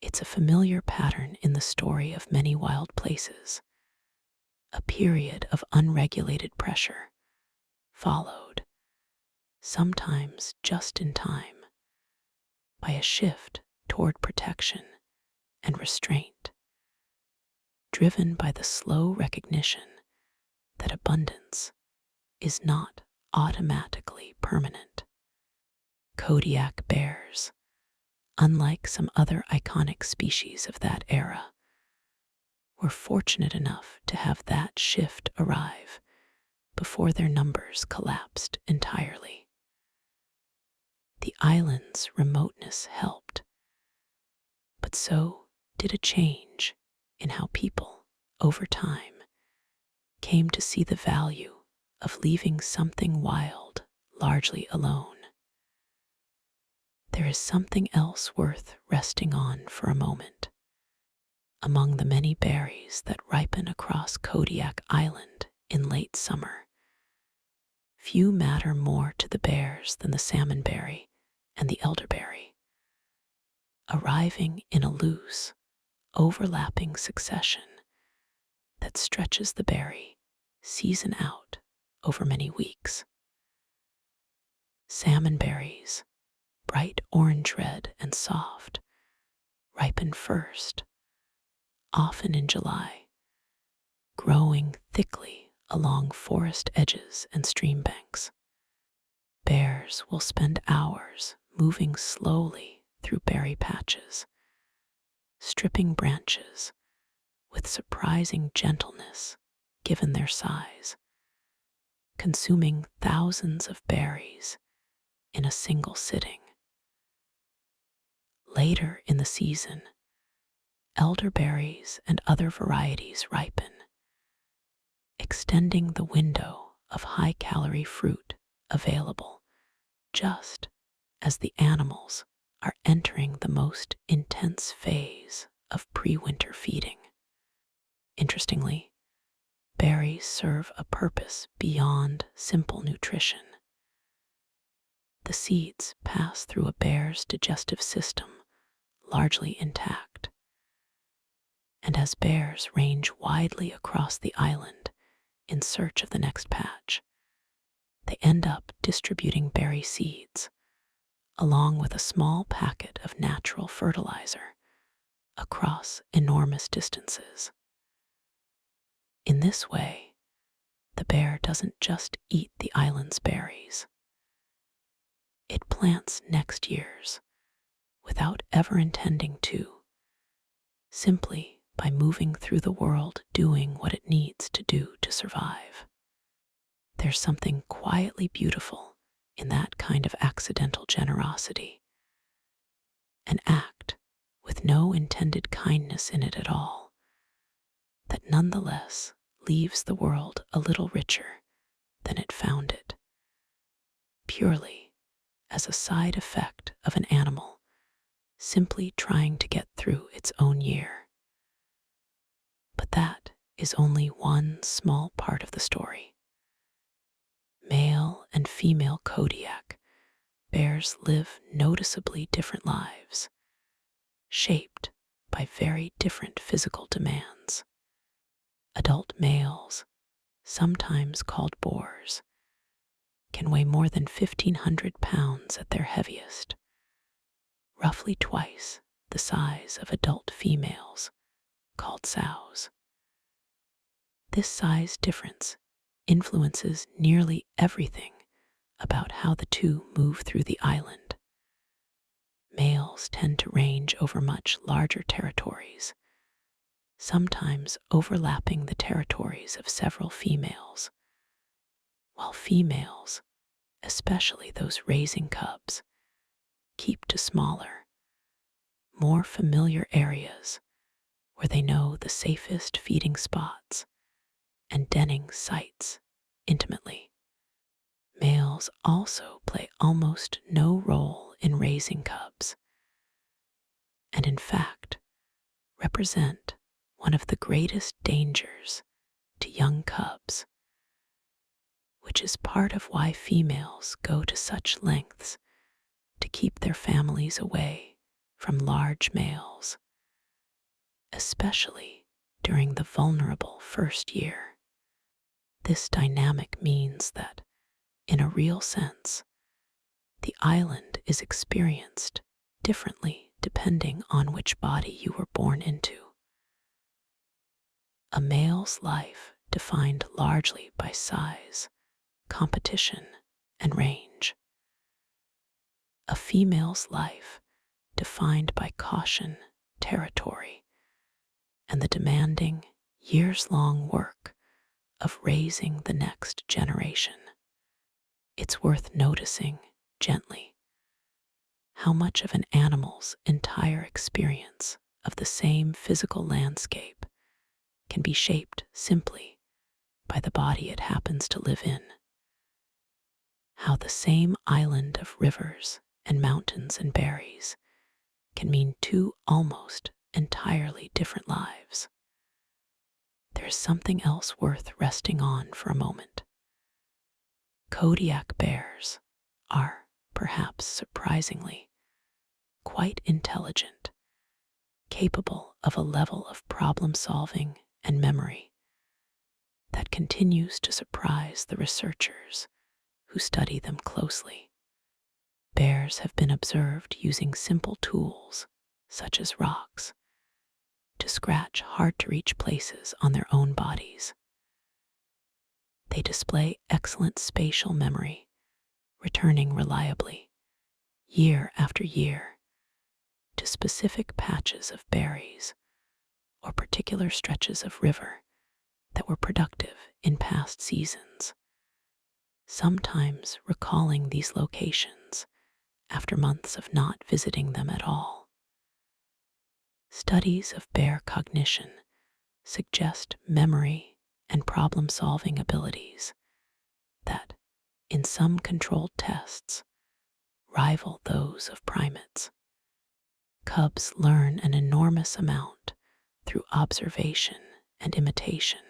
It's a familiar pattern in the story of many wild places, a period of unregulated pressure, followed, sometimes just in time, by a shift toward protection and restraint, driven by the slow recognition that abundance is not automatically permanent. Kodiak bears, unlike some other iconic species of that era, were fortunate enough to have that shift arrive before their numbers collapsed entirely. The island's remoteness helped, but so did a change in how people, over time, came to see the value of leaving something wild largely alone. There is something else worth resting on for a moment. Among the many berries that ripen across Kodiak Island in late summer, few matter more to the bears than the salmonberry and the elderberry. Arriving in a loose, overlapping succession that stretches the berry season out over many weeks. Salmon berries, bright orange red and soft, ripen first, often in July, growing thickly along forest edges and stream banks. Bears will spend hours moving slowly through berry patches, stripping branches with surprising gentleness given their size, consuming thousands of berries in a single sitting. Later in the season, elderberries and other varieties ripen, extending the window of high-calorie fruit available just as the animals are entering the most intense phase of pre-winter feeding. Interestingly, berries serve a purpose beyond simple nutrition. The seeds pass through a bear's digestive system largely intact, and as bears range widely across the island in search of the next patch, they end up distributing berry seeds along with a small packet of natural fertilizer across enormous distances. In this way, the bear doesn't just eat the island's berries. It plants next year's without ever intending to, simply by moving through the world doing what it needs to do to survive. There's something quietly beautiful in that kind of accidental generosity, an act with no intended kindness in it at all, that nonetheless leaves the world a little richer than it found it, purely as a side effect of an animal simply trying to get through its own year. But that is only one small part of the story. Male and female Kodiak bears live noticeably different lives, shaped by very different physical demands. Adult males, sometimes called boars, can weigh more than 1,500 pounds at their heaviest, roughly twice the size of adult females, called sows. This size difference influences nearly everything about how the two move through the island. Males tend to range over much larger territories, sometimes overlapping the territories of several females, while females, especially those raising cubs, keep to smaller, more familiar areas where they know the safest feeding spots and denning sites intimately. Males also play almost no role in raising cubs, and in fact represent one of the greatest dangers to young cubs, which is part of why females go to such lengths to keep their families away from large males, especially during the vulnerable first year. This dynamic means that, in a real sense, the island is experienced differently depending on which body you were born into. A male's life defined largely by size, competition, and range. A female's life defined by caution, territory, and the demanding, years-long work of raising the next generation. It's worth noticing, gently, how much of an animal's entire experience of the same physical landscape can be shaped simply by the body it happens to live in. How the same island of rivers and mountains and berries can mean two almost entirely different lives. There is something else worth resting on for a moment. Kodiak bears are, perhaps surprisingly, quite intelligent, capable of a level of problem solving and memory that continues to surprise the researchers who study them closely. Bears have been observed using simple tools, such as rocks, to scratch hard-to-reach places on their own bodies. They display excellent spatial memory, returning reliably, year after year, to specific patches of berries or particular stretches of river that were productive in past seasons, sometimes recalling these locations after months of not visiting them at all. Studies of bear cognition suggest memory and problem-solving abilities that, in some controlled tests, rival those of primates. Cubs learn an enormous amount through observation and imitation,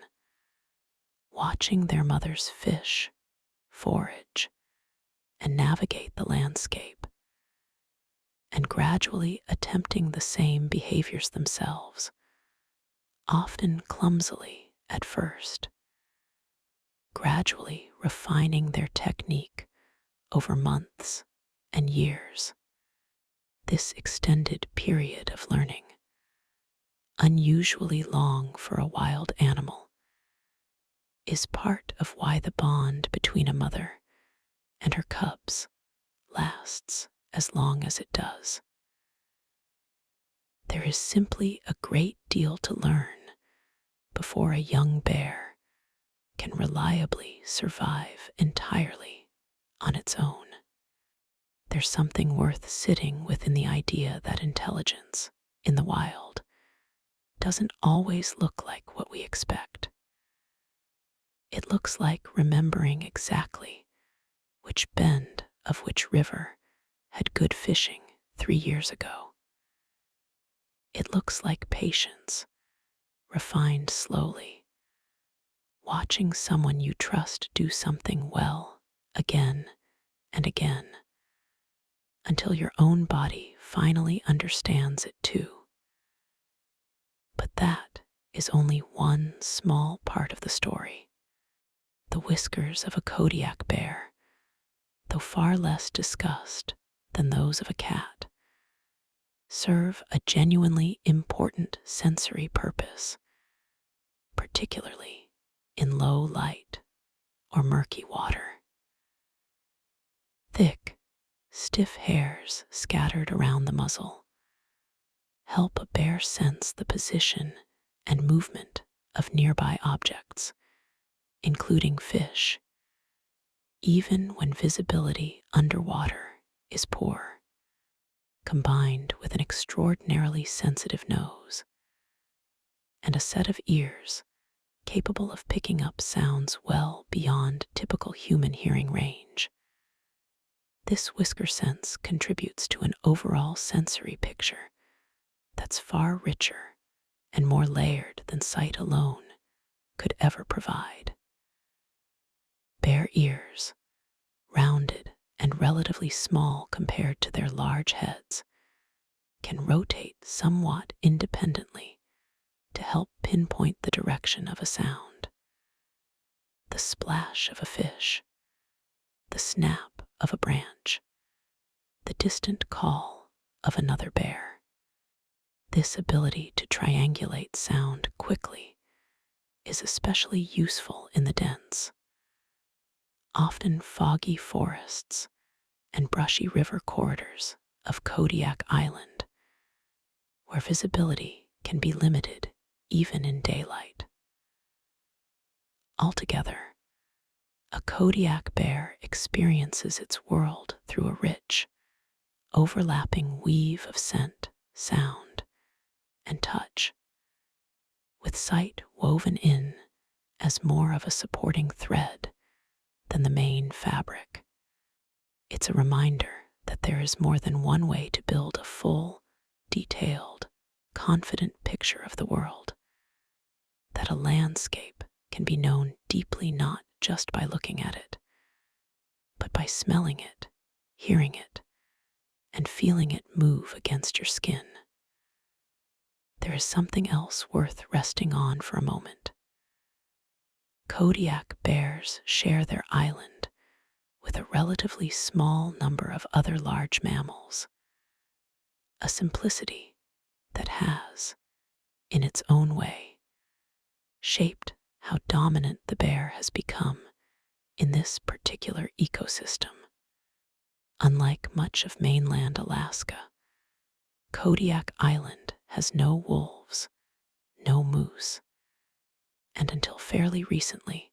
watching their mothers fish, forage, and navigate the landscape, and gradually attempting the same behaviors themselves, often clumsily at first, gradually refining their technique over months and years. This extended period of learning, unusually long for a wild animal, is part of why the bond between a mother and her cubs lasts as long as it does. There is simply a great deal to learn before a young bear can reliably survive entirely on its own. There's something worth sitting with in the idea that intelligence in the wild doesn't always look like what we expect. It looks like remembering exactly which bend of which river had good fishing 3 years ago. It looks like patience, refined slowly, watching someone you trust do something well again and again, until your own body finally understands it too. But that is only one small part of the story. The whiskers of a Kodiak bear, though far less discussed than those of a cat, serve a genuinely important sensory purpose, particularly in low light or murky water. Thick, stiff hairs scattered around the muzzle help a bear sense the position and movement of nearby objects, including fish, even when visibility underwater is poor, combined with an extraordinarily sensitive nose and a set of ears capable of picking up sounds well beyond typical human hearing range. This whisker sense contributes to an overall sensory picture that's far richer and more layered than sight alone could ever provide. Bear ears, rounded and relatively small compared to their large heads, can rotate somewhat independently to help pinpoint the direction of a sound. The splash of a fish, the snap of a branch, the distant call of another bear. This ability to triangulate sound quickly is especially useful in the dense, often foggy forests and brushy river corridors of Kodiak Island, where visibility can be limited even in daylight. Altogether, a Kodiak bear experiences its world through a rich, overlapping weave of scent, sound, and touch, with sight woven in as more of a supporting thread than the main fabric. It's a reminder that there is more than one way to build a full, detailed, confident picture of the world, that a landscape can be known deeply not just by looking at it, but by smelling it, hearing it, and feeling it move against your skin. there is something else worth resting on for a moment. Kodiak bears share their island with a relatively small number of other large mammals, a simplicity that has, in its own way, shaped how dominant the bear has become in this particular ecosystem. Unlike much of mainland Alaska, Kodiak Island has no wolves, no moose, and until fairly recently,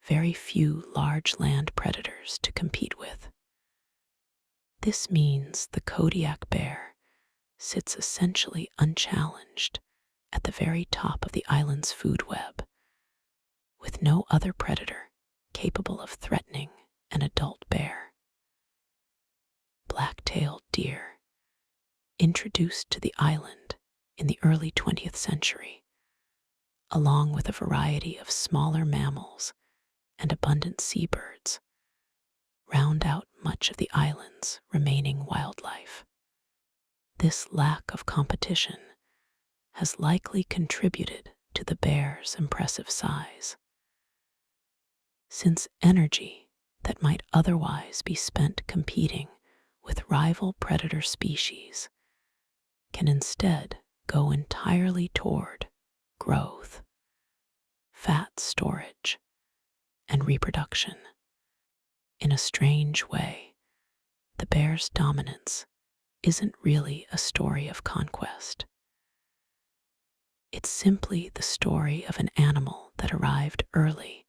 very few large land predators to compete with. This means the Kodiak bear sits essentially unchallenged at the very top of the island's food web, with no other predator capable of threatening an adult bear. Black-tailed deer, introduced to the island in the early 20th century, along with a variety of smaller mammals and abundant seabirds, round out much of the island's remaining wildlife. This lack of competition has likely contributed to the bear's impressive size, since energy that might otherwise be spent competing with rival predator species can instead go entirely toward growth, fat storage, and reproduction. In a strange way, the bear's dominance isn't really a story of conquest. It's simply the story of an animal that arrived early,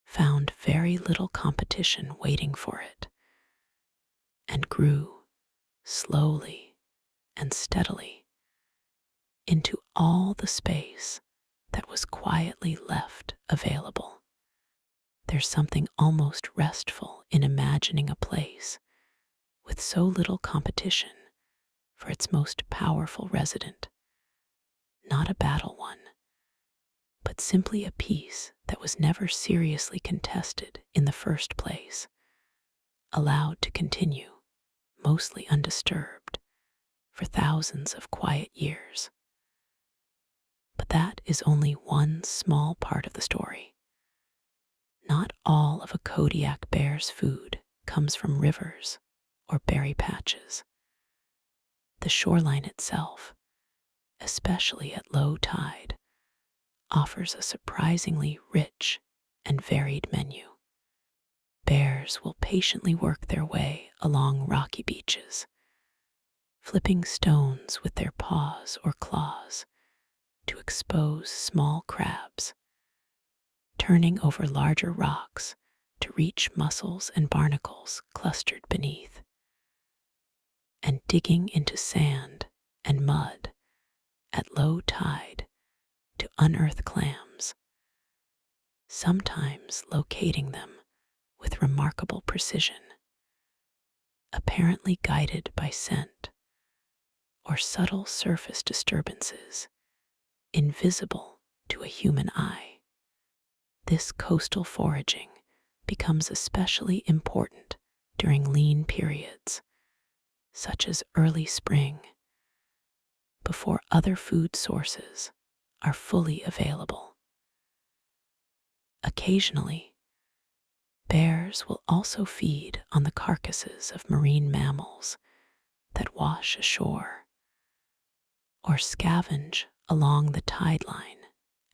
found very little competition waiting for it, and grew slowly and steadily into all the space that was quietly left available. There's something almost restful in imagining a place with so little competition for its most powerful resident, not a battle one, but simply a piece that was never seriously contested in the first place, allowed to continue, mostly undisturbed, for thousands of quiet years. But that is only one small part of the story. Not all of a Kodiak bear's food comes from rivers or berry patches. The shoreline itself, especially at low tide, offers a surprisingly rich and varied menu. Bears will patiently work their way along rocky beaches, flipping stones with their paws or claws to expose small crabs, turning over larger rocks to reach mussels and barnacles clustered beneath, and digging into sand and mud at low tide to unearth clams, sometimes locating them with remarkable precision, apparently guided by scent or subtle surface disturbances invisible to a human eye. This coastal foraging becomes especially important during lean periods, such as early spring, before other food sources are fully available. Occasionally, bears will also feed on the carcasses of marine mammals that wash ashore, or scavenge along the tide line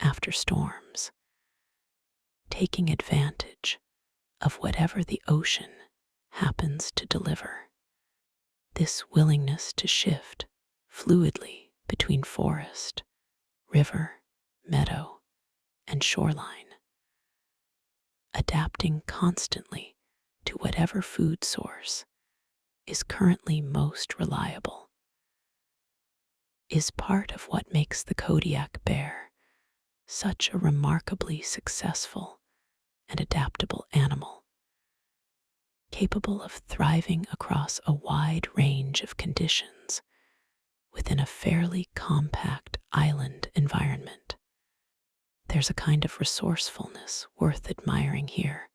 after storms, taking advantage of whatever the ocean happens to deliver. This willingness to shift fluidly between forest, river, meadow, and shoreline, adapting constantly to whatever food source is currently most reliable, is part of what makes the Kodiak bear such a remarkably successful and adaptable animal, capable of thriving across a wide range of conditions within a fairly compact island environment. There's a kind of resourcefulness worth admiring here,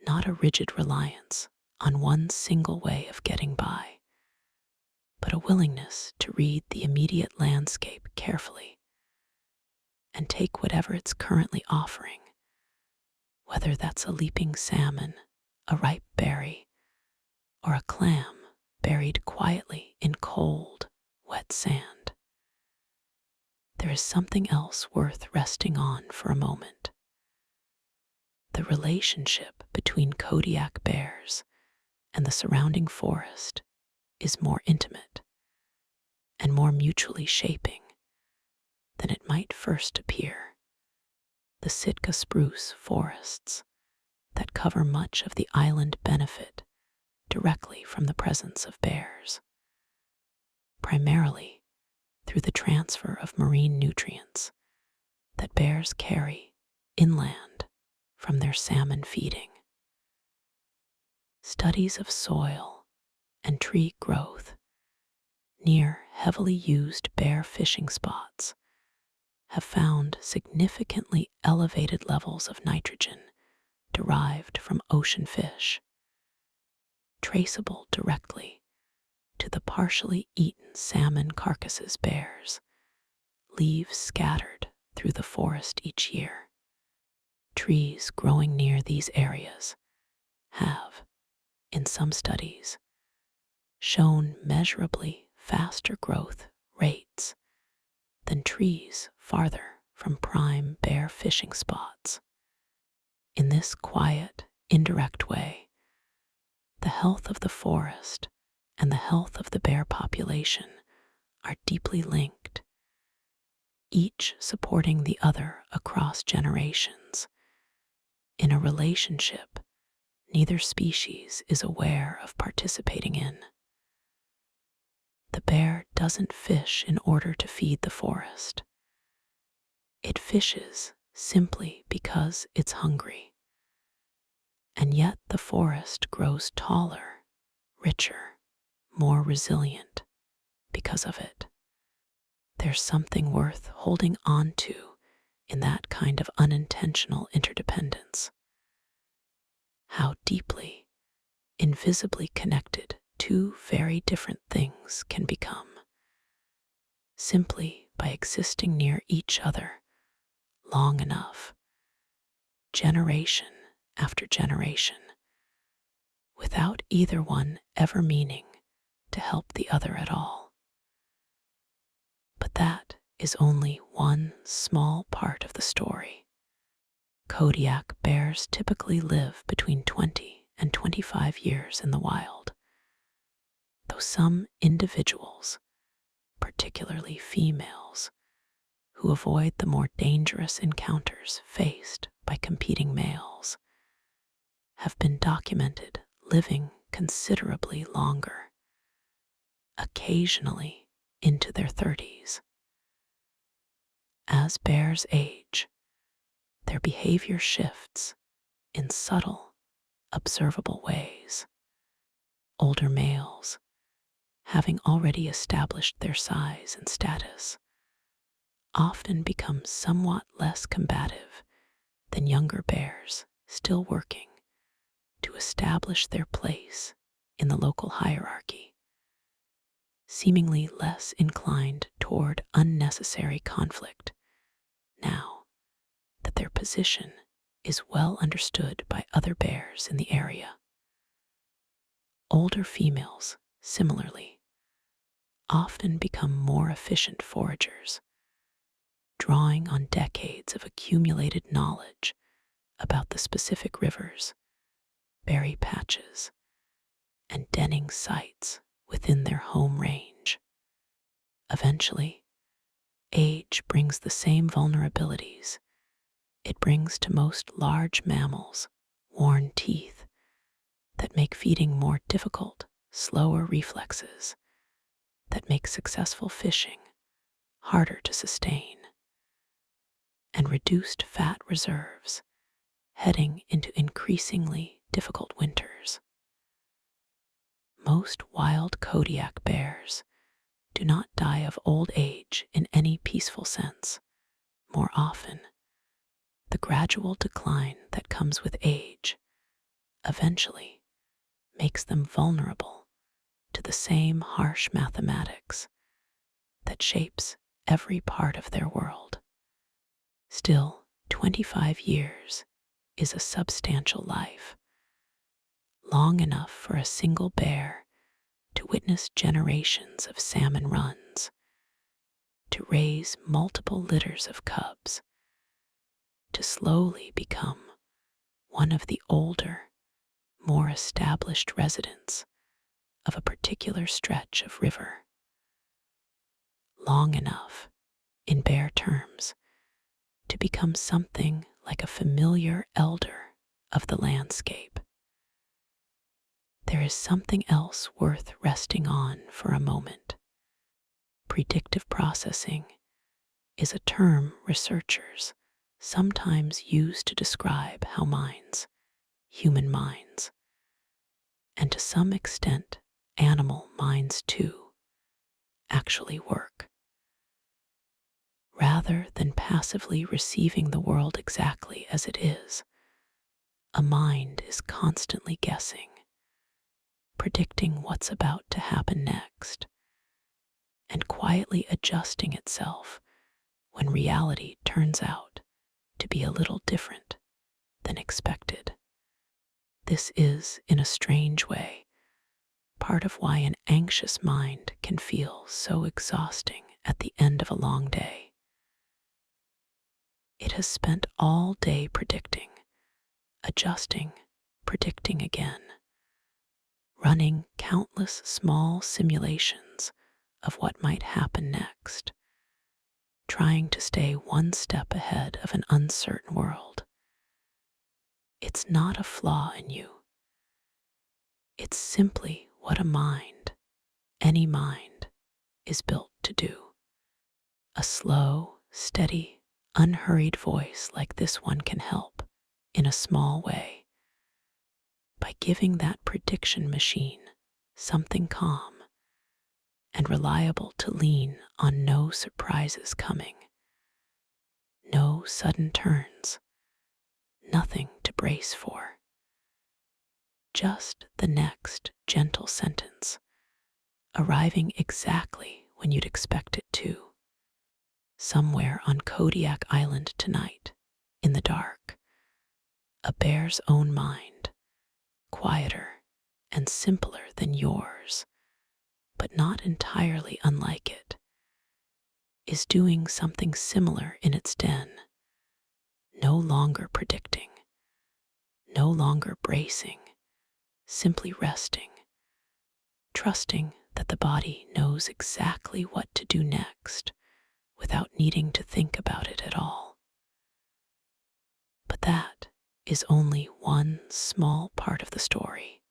not a rigid reliance on one single way of getting by, but a willingness to read the immediate landscape carefully and take whatever it's currently offering, whether that's a leaping salmon, a ripe berry, or a clam buried quietly in cold, wet sand. There is something else worth resting on for a moment. The relationship between Kodiak bears and the surrounding forest is more intimate and more mutually shaping than it might first appear. The Sitka spruce forests that cover much of the island benefit directly from the presence of bears, primarily through the transfer of marine nutrients that bears carry inland from their salmon feeding. Studies of soil and tree growth near heavily used bear fishing spots have found significantly elevated levels of nitrogen derived from ocean fish, traceable directly to the partially eaten salmon carcasses bears leave scattered through the forest each year. Trees growing near these areas have, in some studies, shown measurably faster growth rates than trees farther from prime bear fishing spots. In this quiet, indirect way, the health of the forest and the health of the bear population are deeply linked, each supporting the other across generations, in a relationship neither species is aware of participating in. The bear doesn't fish in order to feed the forest. It fishes simply because it's hungry. And yet the forest grows taller, richer, more resilient because of it. There's something worth holding on to in that kind of unintentional interdependence. How deeply, invisibly connected two very different things can become, simply by existing near each other long enough, generation after generation, without either one ever meaning to help the other at all. But that is only one small part of the story. Kodiak bears typically live between 20 and 25 years in the wild, though some individuals, particularly females, who avoid the more dangerous encounters faced by competing males, have been documented living considerably longer, occasionally into their 30s. As bears age, their behavior shifts in subtle, observable ways. Older males, having already established their size and status, often become somewhat less combative than younger bears still working to establish their place in the local hierarchy, seemingly less inclined toward unnecessary conflict now that their position is well understood by other bears in the area. Older females, similarly, often become more efficient foragers, drawing on decades of accumulated knowledge about the specific rivers, berry patches, and denning sites within their home range. Eventually, age brings the same vulnerabilities it brings to most large mammals: worn teeth that make feeding more difficult, slower reflexes that make successful fishing harder to sustain, and reduced fat reserves heading into increasingly difficult winters. Most wild Kodiak bears do not die of old age in any peaceful sense. More often, the gradual decline that comes with age eventually makes them vulnerable to the same harsh mathematics that shapes every part of their world. Still, 25 years is a substantial life, long enough for a single bear to witness generations of salmon runs, to raise multiple litters of cubs, to slowly become one of the older, more established residents of a particular stretch of river. Long enough, in bear terms, to become something like a familiar elder of the landscape. There is something else worth resting on for a moment. Predictive processing is a term researchers sometimes use to describe how minds, human minds, and to some extent animal minds too, actually work. Rather than passively receiving the world exactly as it is, a mind is constantly guessing, predicting what's about to happen next, and quietly adjusting itself when reality turns out to be a little different than expected. This is, in a strange way, part of why an anxious mind can feel so exhausting at the end of a long day. It has spent all day predicting, adjusting, predicting again, running countless small simulations of what might happen next, trying to stay one step ahead of an uncertain world. It's not a flaw in you. It's simply what a mind, any mind, is built to do. A slow, steady, unhurried voice like this one can help, in a small way, by giving that prediction machine something calm and reliable to lean on. No surprises coming, no sudden turns, nothing to brace for. Just the next gentle sentence, arriving exactly when you'd expect it to. Somewhere on Kodiak Island tonight, in the dark, a bear's own mind, quieter and simpler than yours, but not entirely unlike it, is doing something similar in its den, no longer predicting, no longer bracing, simply resting, trusting that the body knows exactly what to do next without needing to think about it at all. But that is only one small part of the story.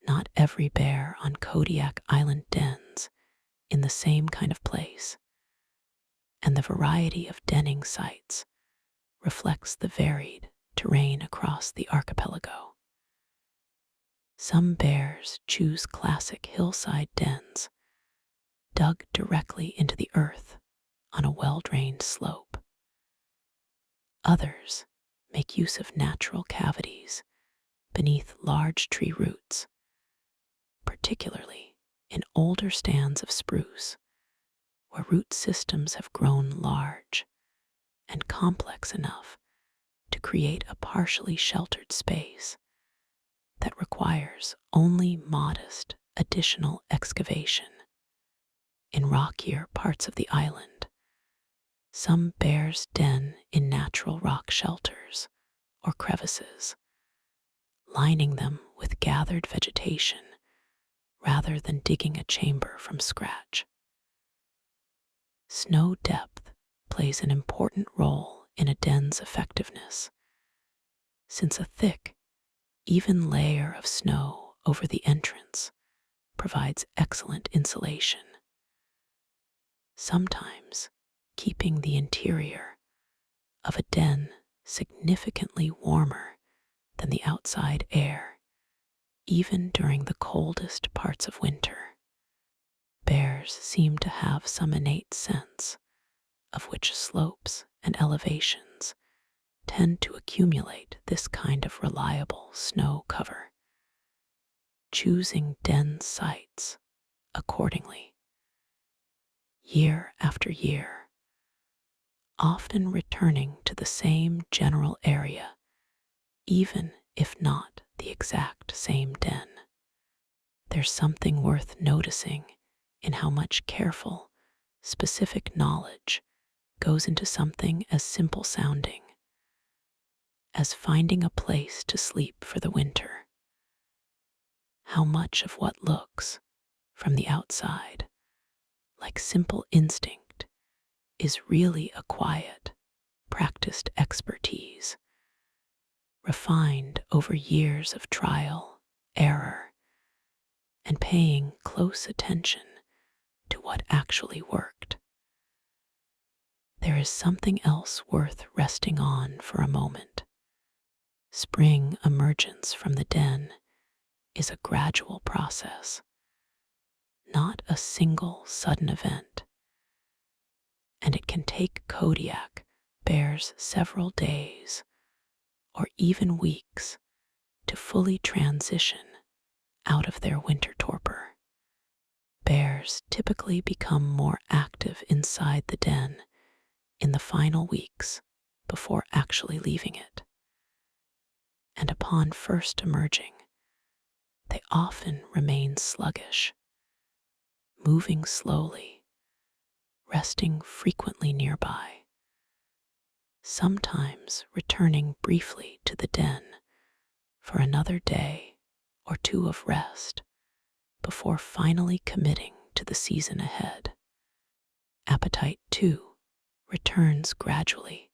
Not every bear on Kodiak Island dens in the same kind of place, and the variety of denning sites reflects the varied terrain across the archipelago. Some bears choose classic hillside dens, dug directly into the earth on a well-drained slope. Others make use of natural cavities beneath large tree roots, particularly in older stands of spruce, where root systems have grown large and complex enough to create a partially sheltered space that requires only modest additional excavation. In rockier parts of the island, some bears den in natural rock shelters or crevices, lining them with gathered vegetation rather than digging a chamber from scratch. Snow depth plays an important role in a den's effectiveness, since a thick, even layer of snow over the entrance provides excellent insulation, sometimes keeping the interior of a den significantly warmer than the outside air, even during the coldest parts of winter. Bears seem to have some innate sense of which slopes and elevations tend to accumulate this kind of reliable snow cover. choosing den sites accordingly. Year after year, often returning to the same general area, even if not the exact same den. There's something worth noticing in how much careful, specific knowledge goes into something as simple sounding as finding a place to sleep for the winter. How much of what looks, from the outside, like simple instinct is really a quiet, practiced expertise, refined over years of trial, error, and paying close attention to what actually worked. There is something else worth resting on for a moment. Spring emergence from the den is a gradual process, not a single sudden event, and it can take Kodiak bears several days or even weeks to fully transition out of their winter torpor. Bears typically become more active inside the den in the final weeks before actually leaving it. And upon first emerging, they often remain sluggish, moving slowly, resting frequently nearby, sometimes returning briefly to the den for another day or two of rest before finally committing to the season ahead. Appetite, too, returns gradually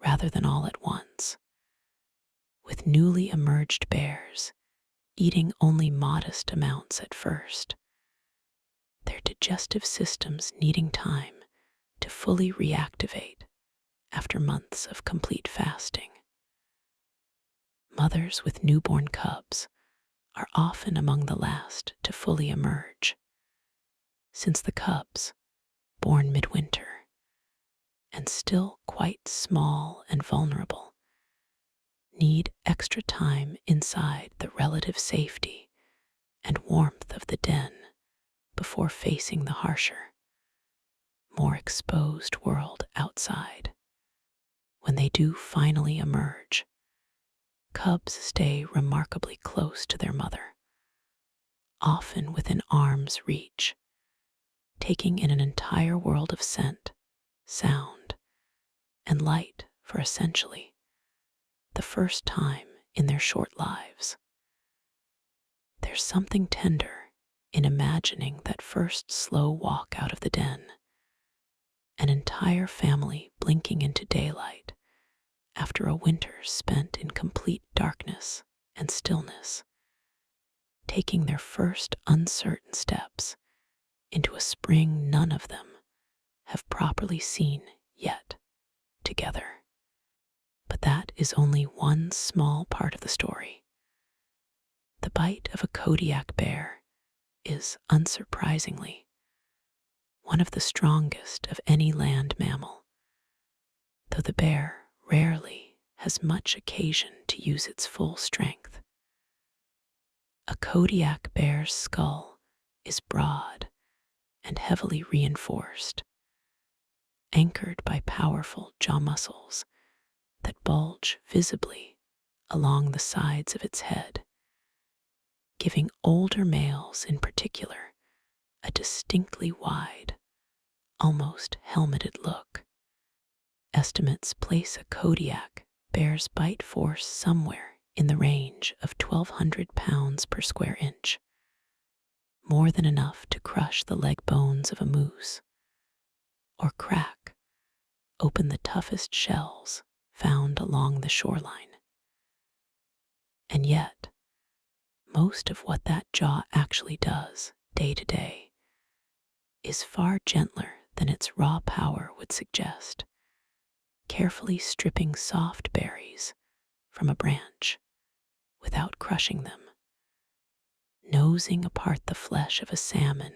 rather than all at once, with newly emerged bears eating only modest amounts at first, their digestive systems needing time to fully reactivate after months of complete fasting. Mothers with newborn cubs are often among the last to fully emerge, since the cubs, born midwinter and still quite small and vulnerable, need extra time inside the relative safety and warmth of the den before facing the harsher, more exposed world outside. When they do finally emerge, cubs stay remarkably close to their mother, often within arm's reach, taking in an entire world of scent, sound, and light for essentially the first time in their short lives. There's something tender in imagining that first slow walk out of the den, an entire family blinking into daylight after a winter spent in complete darkness and stillness, taking their first uncertain steps into a spring none of them have properly seen yet together. But that is only one small part of the story. The bite of a Kodiak bear is, unsurprisingly, one of the strongest of any land mammal, though the bear rarely has much occasion to use its full strength. A Kodiak bear's skull is broad and heavily reinforced, anchored by powerful jaw muscles that bulge visibly along the sides of its head, giving older males in particular a distinctly wide, almost helmeted look. Estimates place a Kodiak bear's bite force somewhere in the range of 1,200 pounds per square inch, more than enough to crush the leg bones of a moose or crack open the toughest shells found along the shoreline. And yet, most of what that jaw actually does day to day is far gentler than its raw power would suggest, carefully stripping soft berries from a branch without crushing them, nosing apart the flesh of a salmon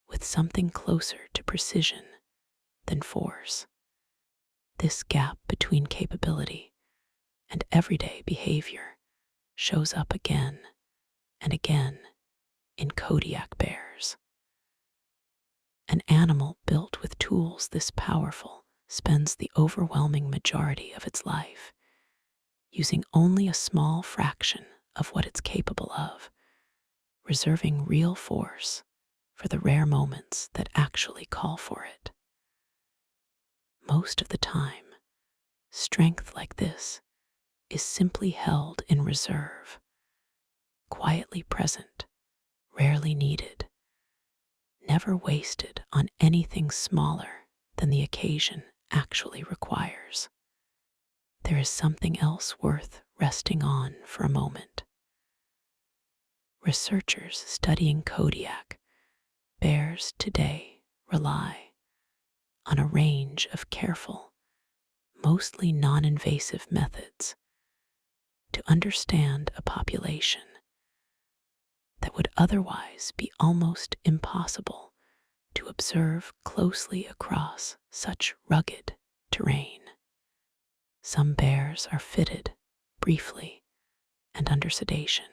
with something closer to precision than force. This gap between capability and everyday behavior shows up again and again in Kodiak bears. An animal built with tools this powerful spends the overwhelming majority of its life using only a small fraction of what it's capable of, reserving real force for the rare moments that actually call for it. Most of the time, strength like this is simply held in reserve, quietly present, rarely needed, never wasted on anything smaller than the occasion actually requires. There is something else worth resting on for a moment. Researchers studying Kodiak bears today rely on a range of careful, mostly non-invasive methods to understand a population that would otherwise be almost impossible to observe closely across such rugged terrain. Some bears are fitted, briefly and under sedation,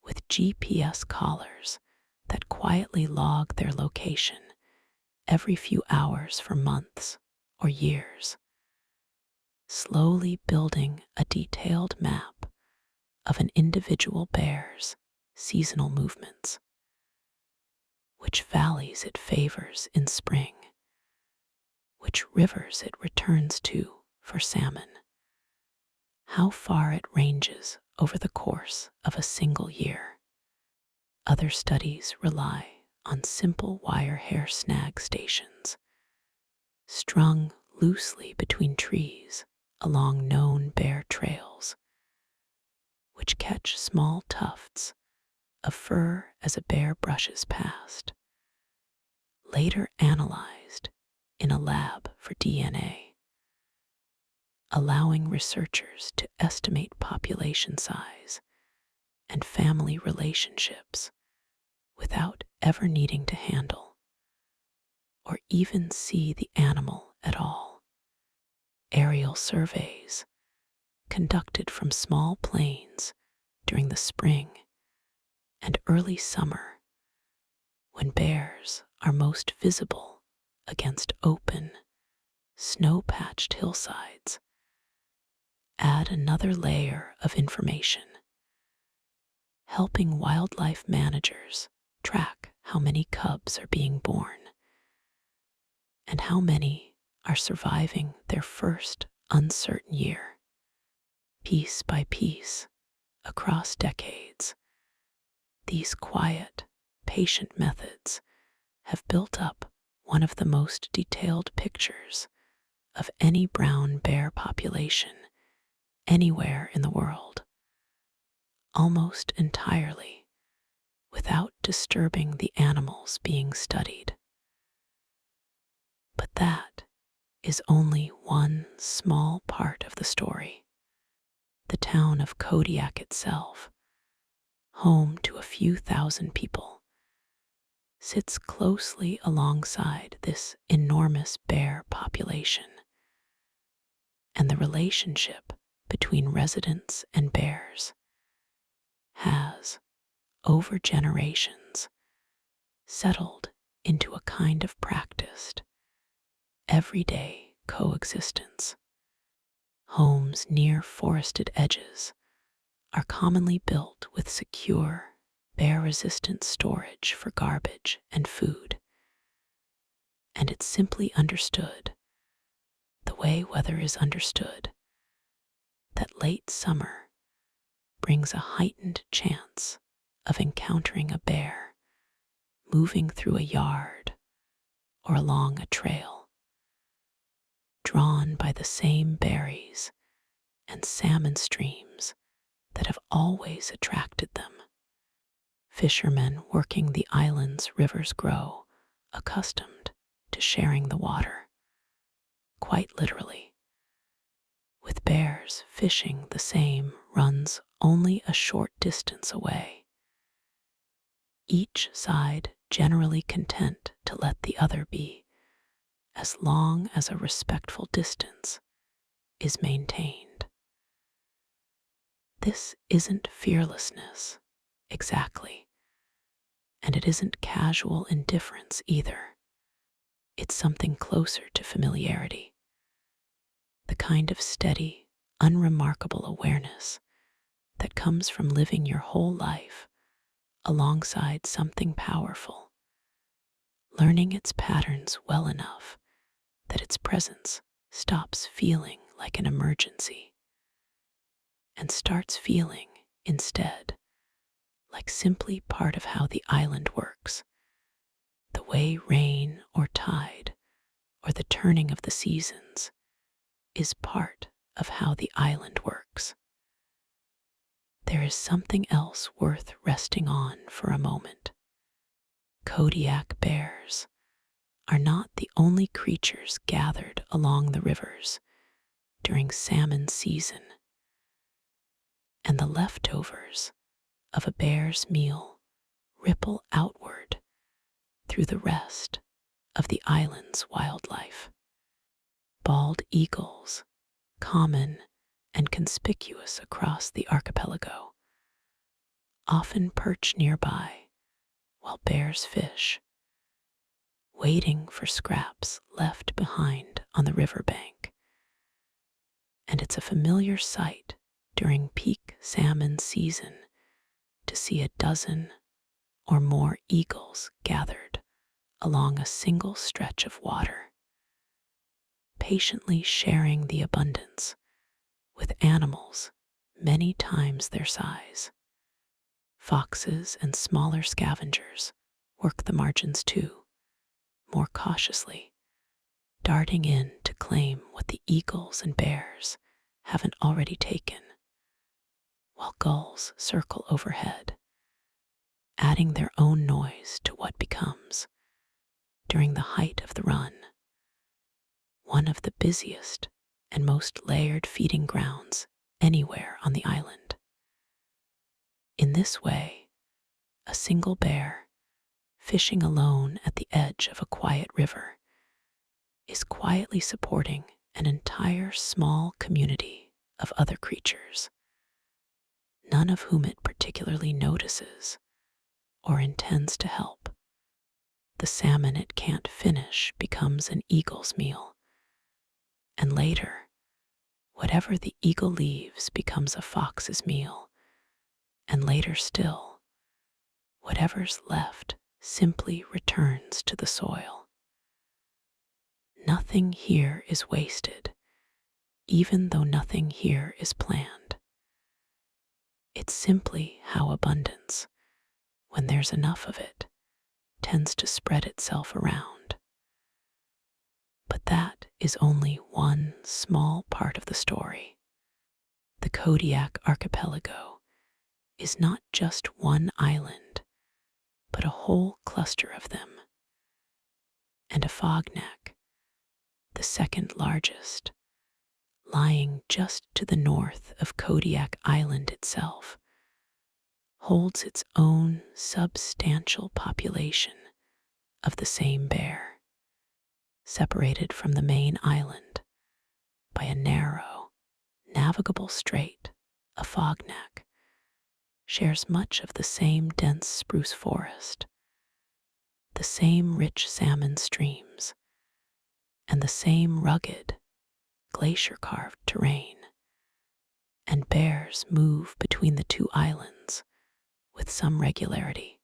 with GPS collars that quietly log their location every few hours for months or years, slowly building a detailed map of an individual bear's seasonal movements, which valleys it favors in spring, which rivers it returns to for salmon, how far it ranges over the course of a single year. Other studies rely on simple wire hair snag stations, strung loosely between trees along known bear trails, which catch small tufts of fur as a bear brushes past, later analyzed in a lab for DNA, allowing researchers to estimate population size and family relationships without ever needing to handle or even see the animal at all. Aerial surveys conducted from small planes during the spring and early summer, when bears are most visible against open, snow-patched hillsides, add another layer of information, helping wildlife managers track how many cubs are being born and how many are surviving their first uncertain year. Piece by piece, across decades, these quiet, patient methods have built up one of the most detailed pictures of any brown bear population anywhere in the world, almost entirely without disturbing the animals being studied. But that is only one small part of the story. The town of Kodiak itself, home to a few thousand people, sits closely alongside this enormous bear population, and the relationship between residents and bears has, over generations, settled into a kind of practiced, everyday coexistence. Homes near forested edges are commonly built with secure, bear-resistant storage for garbage and food, and it's simply understood, the way weather is understood, that late summer brings a heightened chance of encountering a bear moving through a yard or along a trail, drawn by the same berries and salmon streams that have always attracted them. Fishermen working the island's rivers grow accustomed to sharing the water, quite literally, with bears fishing the same runs only a short distance away, each side generally content to let the other be, as long as a respectful distance is maintained. This isn't fearlessness, Exactly. And it isn't casual indifference either. It's something closer to familiarity, the kind of steady, unremarkable awareness that comes from living your whole life alongside something powerful, learning its patterns well enough that its presence stops feeling like an emergency and starts feeling, instead, like simply part of how the island works, the way rain or tide or the turning of the seasons is part of how the island works. There is something else worth resting on for a moment. Kodiak bears are not the only creatures gathered along the rivers during salmon season, and the leftovers of a bear's meal ripple outward through the rest of the island's wildlife. Bald eagles, common and conspicuous across the archipelago, often perch nearby while bears fish, waiting for scraps left behind on the riverbank. And it's a familiar sight during peak salmon season to see a dozen or more eagles gathered along a single stretch of water, patiently sharing the abundance with animals many times their size. Foxes and smaller scavengers work the margins too, more cautiously, darting in to claim what the eagles and bears haven't already taken, while gulls circle overhead, adding their own noise to what becomes, during the height of the run, one of the busiest and most layered feeding grounds anywhere on the island. In this way, a single bear, fishing alone at the edge of a quiet river, is quietly supporting an entire small community of other creatures, none of whom it particularly notices or intends to help. The salmon it can't finish becomes an eagle's meal, and later, whatever the eagle leaves becomes a fox's meal, and later still, whatever's left simply returns to the soil. Nothing here is wasted, even though nothing here is planned. It's simply how abundance, when there's enough of it, tends to spread itself around. But that is only one small part of the story. The Kodiak archipelago is not just one island, but a whole cluster of them. And Afognak, the second largest, lying just to the north of Kodiak Island itself, holds its own substantial population of the same bear, separated from the main island by a narrow, navigable strait. Afognak shares much of the same dense spruce forest, the same rich salmon streams, and the same rugged, glacier-carved terrain, and bears move between the two islands with some regularity,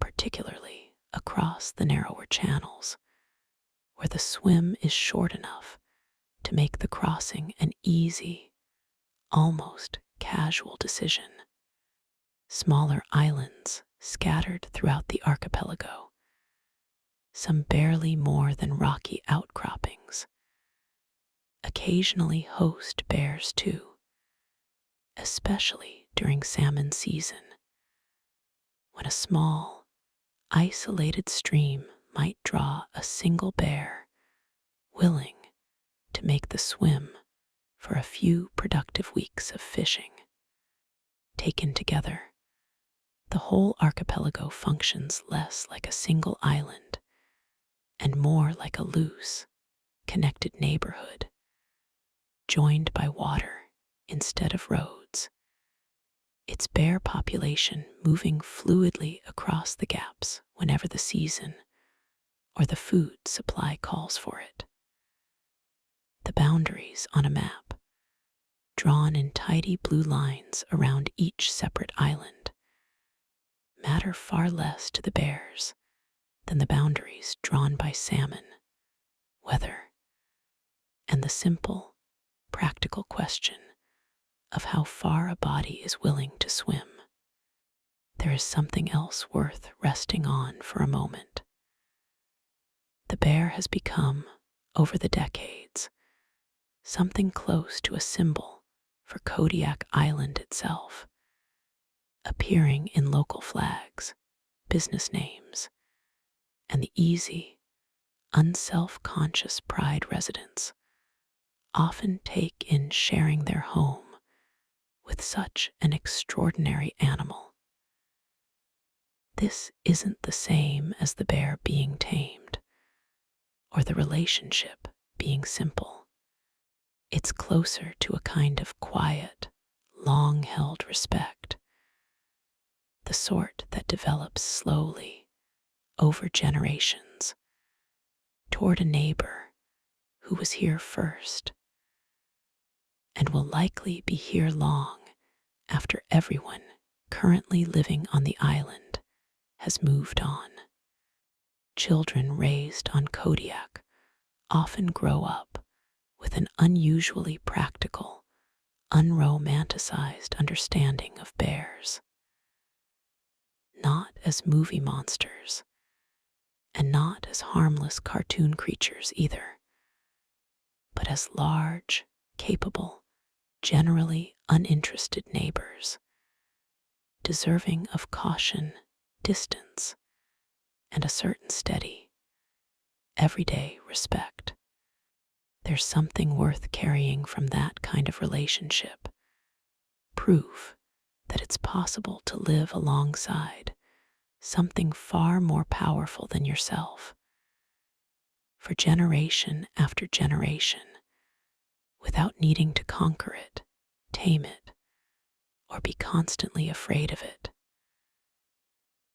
particularly across the narrower channels, where the swim is short enough to make the crossing an easy, almost casual decision. Smaller islands scattered throughout the archipelago, some barely more than rocky outcroppings, occasionally host bears too, especially during salmon season, when a small, isolated stream might draw a single bear willing to make the swim for a few productive weeks of fishing. Taken together, the whole archipelago functions less like a single island and more like a loose, connected neighborhood, joined by water instead of roads, its bear population moving fluidly across the gaps whenever the season or the food supply calls for it. The boundaries on a map, drawn in tidy blue lines around each separate island, matter far less to the bears than the boundaries drawn by salmon, weather, and the simple, practical question of how far a body is willing to swim. There is something else worth resting on for a moment. The bear has become, over the decades, something close to a symbol for Kodiak Island itself, appearing in local flags, business names, and the easy, unself-conscious pride residents often take in sharing their home with such an extraordinary animal. This isn't the same as the bear being tamed, or the relationship being simple. It's closer to a kind of quiet, long-held respect, the sort that develops slowly, over generations, toward a neighbor who was here first, and will likely be here long after everyone currently living on the island has moved on. Children raised on Kodiak often grow up with an unusually practical, unromanticized understanding of bears. Not as movie monsters, and not as harmless cartoon creatures either, but as large, capable, generally uninterested neighbors, deserving of caution, distance, and a certain steady, everyday respect. There's something worth carrying from that kind of relationship, proof that it's possible to live alongside something far more powerful than yourself, for generation after generation, without needing to conquer it, tame it, or be constantly afraid of it.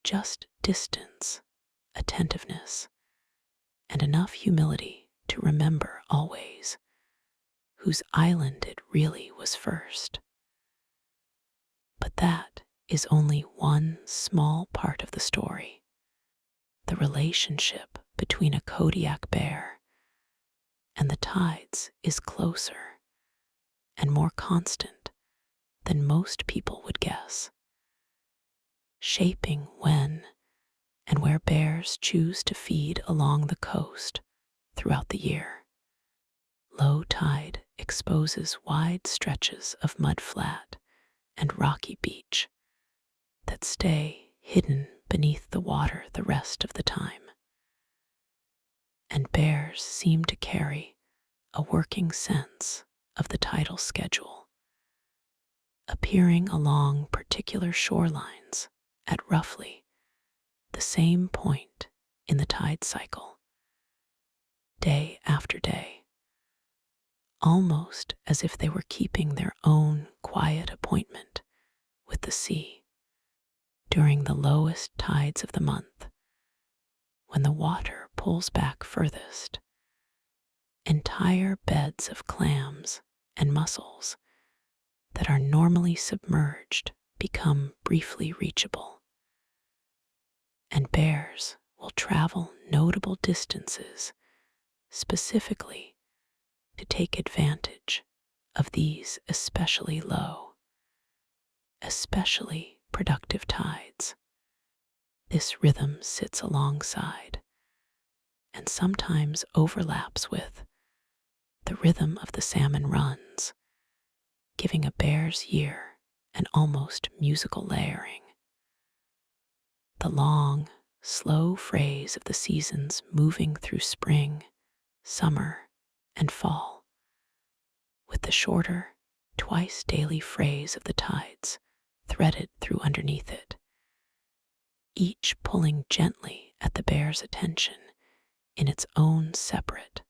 Just distance, attentiveness, and enough humility to remember always whose island it really was first. But that is only one small part of the story. The relationship between a Kodiak bear and the tides is closer and more constant than most people would guess, shaping when and where bears choose to feed along the coast throughout the year. Low tide exposes wide stretches of mudflat and rocky beach that stay hidden beneath the water the rest of the time. And bears seem to carry a working sense of the tidal schedule, appearing along particular shorelines at roughly the same point in the tide cycle, day after day, almost as if they were keeping their own quiet appointment with the sea. During the lowest tides of the month, when the water pulls back furthest, entire beds of clams and mussels that are normally submerged become briefly reachable, and bears will travel notable distances specifically to take advantage of these especially low, especially productive tides. This rhythm sits alongside and sometimes overlaps with the rhythm of the salmon runs, giving a bear's year an almost musical layering. The long, slow phrase of the seasons moving through spring, summer, and fall, with the shorter, twice daily phrase of the tides threaded through underneath it, each pulling gently at the bear's attention in its own separate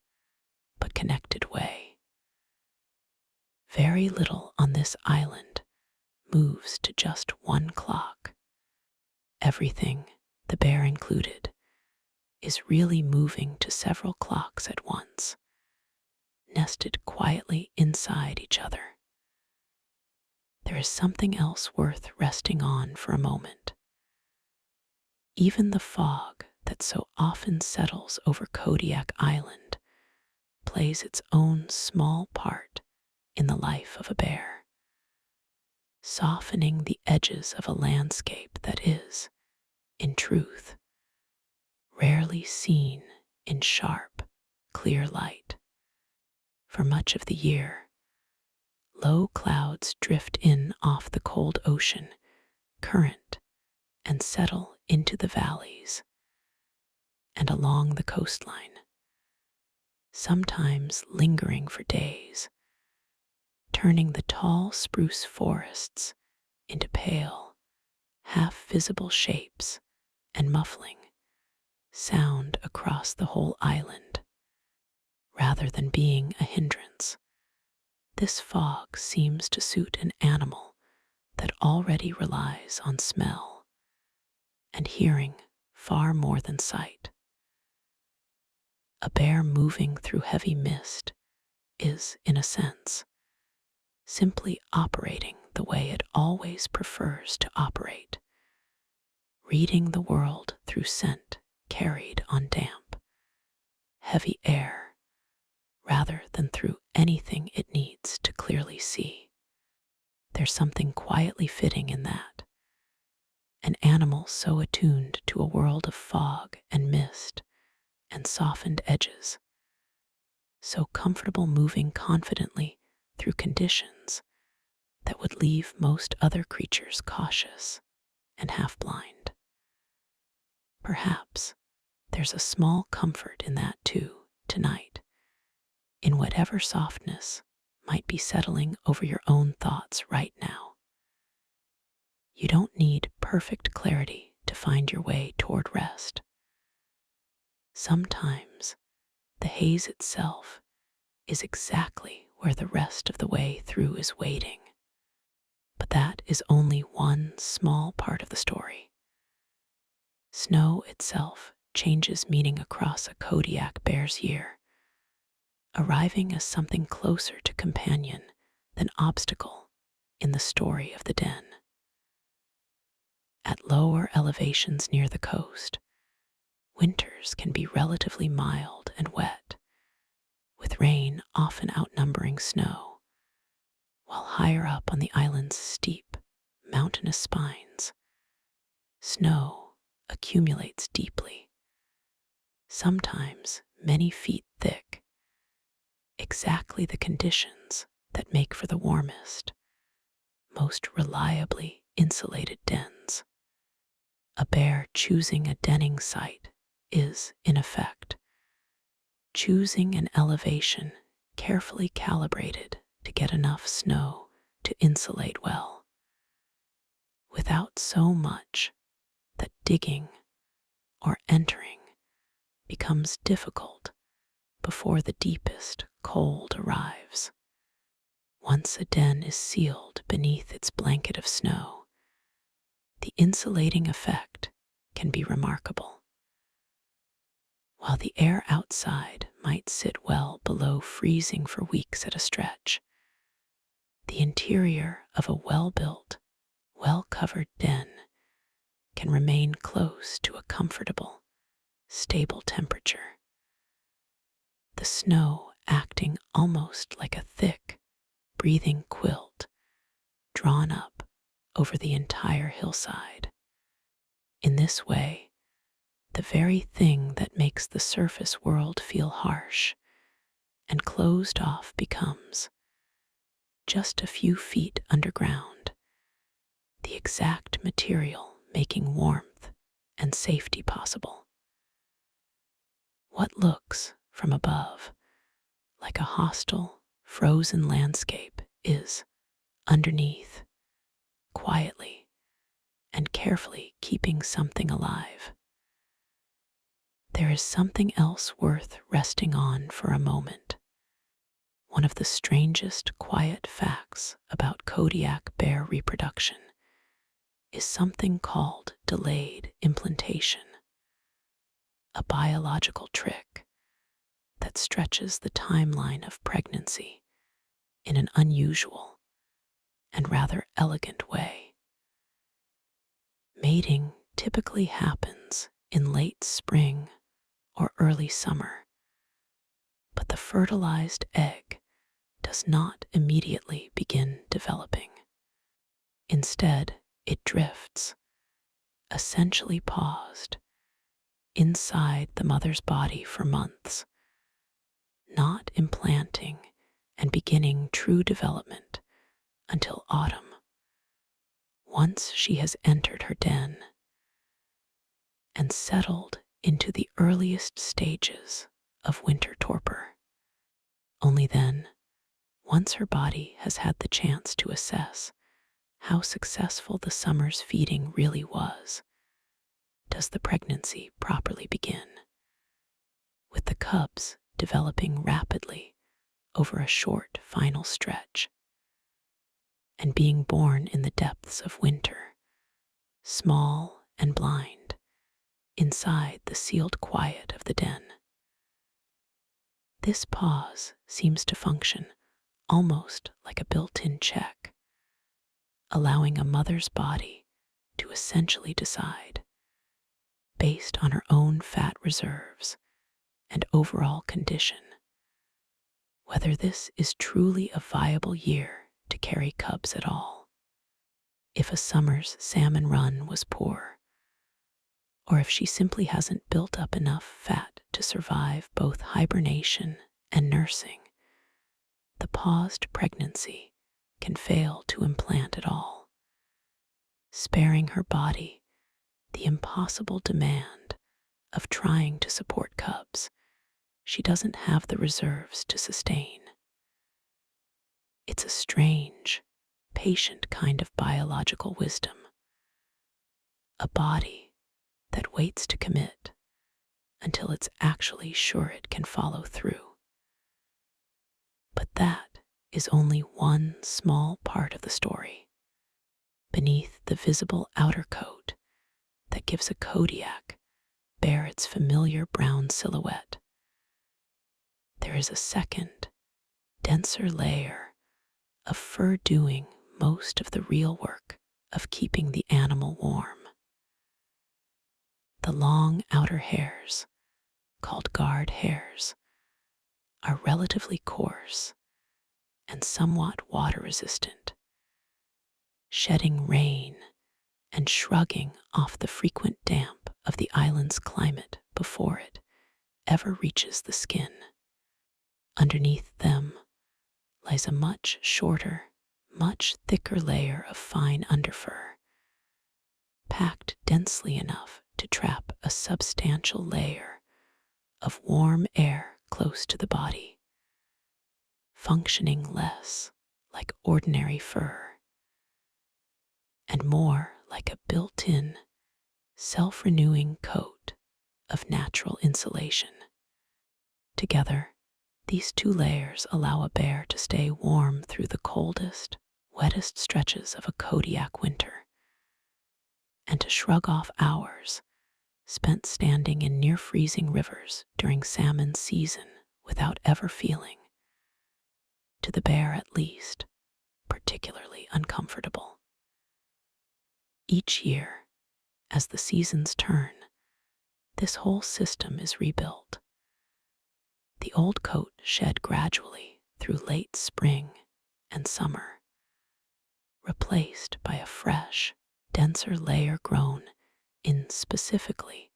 but connected way. Very little on this island moves to just one clock. Everything, the bear included, is really moving to several clocks at once, nested quietly inside each other. There is something else worth resting on for a moment. Even the fog that so often settles over Kodiak Island plays its own small part in the life of a bear, softening the edges of a landscape that is, in truth, rarely seen in sharp, clear light. For much of the year, low clouds drift in off the cold ocean current and settle into the valleys and along the coastline, sometimes lingering for days, turning the tall spruce forests into pale, half-visible shapes and muffling sound across the whole island. Rather than being a hindrance, this fog seems to suit an animal that already relies on smell and hearing far more than sight. A bear moving through heavy mist is, in a sense, simply operating the way it always prefers to operate, reading the world through scent carried on damp, heavy air, rather than through anything it needs to clearly see. There's something quietly fitting in that. An animal so attuned to a world of fog and mist and softened edges, so comfortable moving confidently through conditions that would leave most other creatures cautious and half-blind. Perhaps there's a small comfort in that too, tonight, in whatever softness might be settling over your own thoughts right now. You don't need perfect clarity to find your way toward rest. Sometimes the haze itself is exactly where the rest of the way through is waiting. But that is only one small part of the story. Snow itself changes meaning across a Kodiak bear's year, arriving as something closer to companion than obstacle in the story of the den. At lower elevations near the coast, winters can be relatively mild and wet, with rain often outnumbering snow, while higher up on the island's steep, mountainous spines, snow accumulates deeply, sometimes many feet thick, exactly the conditions that make for the warmest, most reliably insulated dens. A bear choosing a denning site is, in effect, choosing an elevation carefully calibrated to get enough snow to insulate well, without so much that digging or entering becomes difficult before the deepest cold arrives. Once a den is sealed beneath its blanket of snow, the insulating effect can be remarkable. While the air outside might sit well below freezing for weeks at a stretch, the interior of a well-built, well-covered den can remain close to a comfortable, stable temperature, the snow acting almost like a thick, breathing quilt drawn up over the entire hillside. In this way, the very thing that makes the surface world feel harsh and closed off becomes, just a few feet underground, the exact material making warmth and safety possible. What looks, from above, like a hostile, frozen landscape is, underneath, quietly and carefully keeping something alive. There is something else worth resting on for a moment. One of the strangest quiet facts about Kodiak bear reproduction is something called delayed implantation, a biological trick that stretches the timeline of pregnancy in an unusual and rather elegant way. Mating typically happens in late spring or early summer, but the fertilized egg does not immediately begin developing. Instead, it drifts, essentially paused, inside the mother's body for months, not implanting and beginning true development until autumn, once she has entered her den and settled into the earliest stages of winter torpor. Only then, once her body has had the chance to assess how successful the summer's feeding really was, does the pregnancy properly begin, with the cubs developing rapidly over a short final stretch and being born in the depths of winter, small and blind, inside the sealed quiet of the den. This pause seems to function almost like a built-in check, allowing a mother's body to essentially decide, based on her own fat reserves and overall condition, whether this is truly a viable year to carry cubs at all. If a summer's salmon run was poor, or if she simply hasn't built up enough fat to survive both hibernation and nursing, the paused pregnancy can fail to implant at all, sparing her body the impossible demand of trying to support cubs she doesn't have the reserves to sustain. It's a strange, patient kind of biological wisdom, a body that waits to commit until it's actually sure it can follow through. But that is only one small part of the story. Beneath the visible outer coat that gives a Kodiak bear its familiar brown silhouette, there is a second, denser layer of fur doing most of the real work of keeping the animal warm. The long outer hairs, called guard hairs, are relatively coarse and somewhat water resistant, shedding rain and shrugging off the frequent damp of the island's climate before it ever reaches the skin. Underneath them lies a much shorter, much thicker layer of fine underfur, packed densely enough to trap a substantial layer of warm air close to the body, functioning less like ordinary fur and more like a built-in, self-renewing coat of natural insulation. Together, these two layers allow a bear to stay warm through the coldest, wettest stretches of a Kodiak winter, and to shrug off hours spent standing in near-freezing rivers during salmon season without ever feeling, to the bear at least, particularly uncomfortable. Each year, as the seasons turn, this whole system is rebuilt. The old coat shed gradually through late spring and summer, replaced by a fresh, denser layer grown in specifically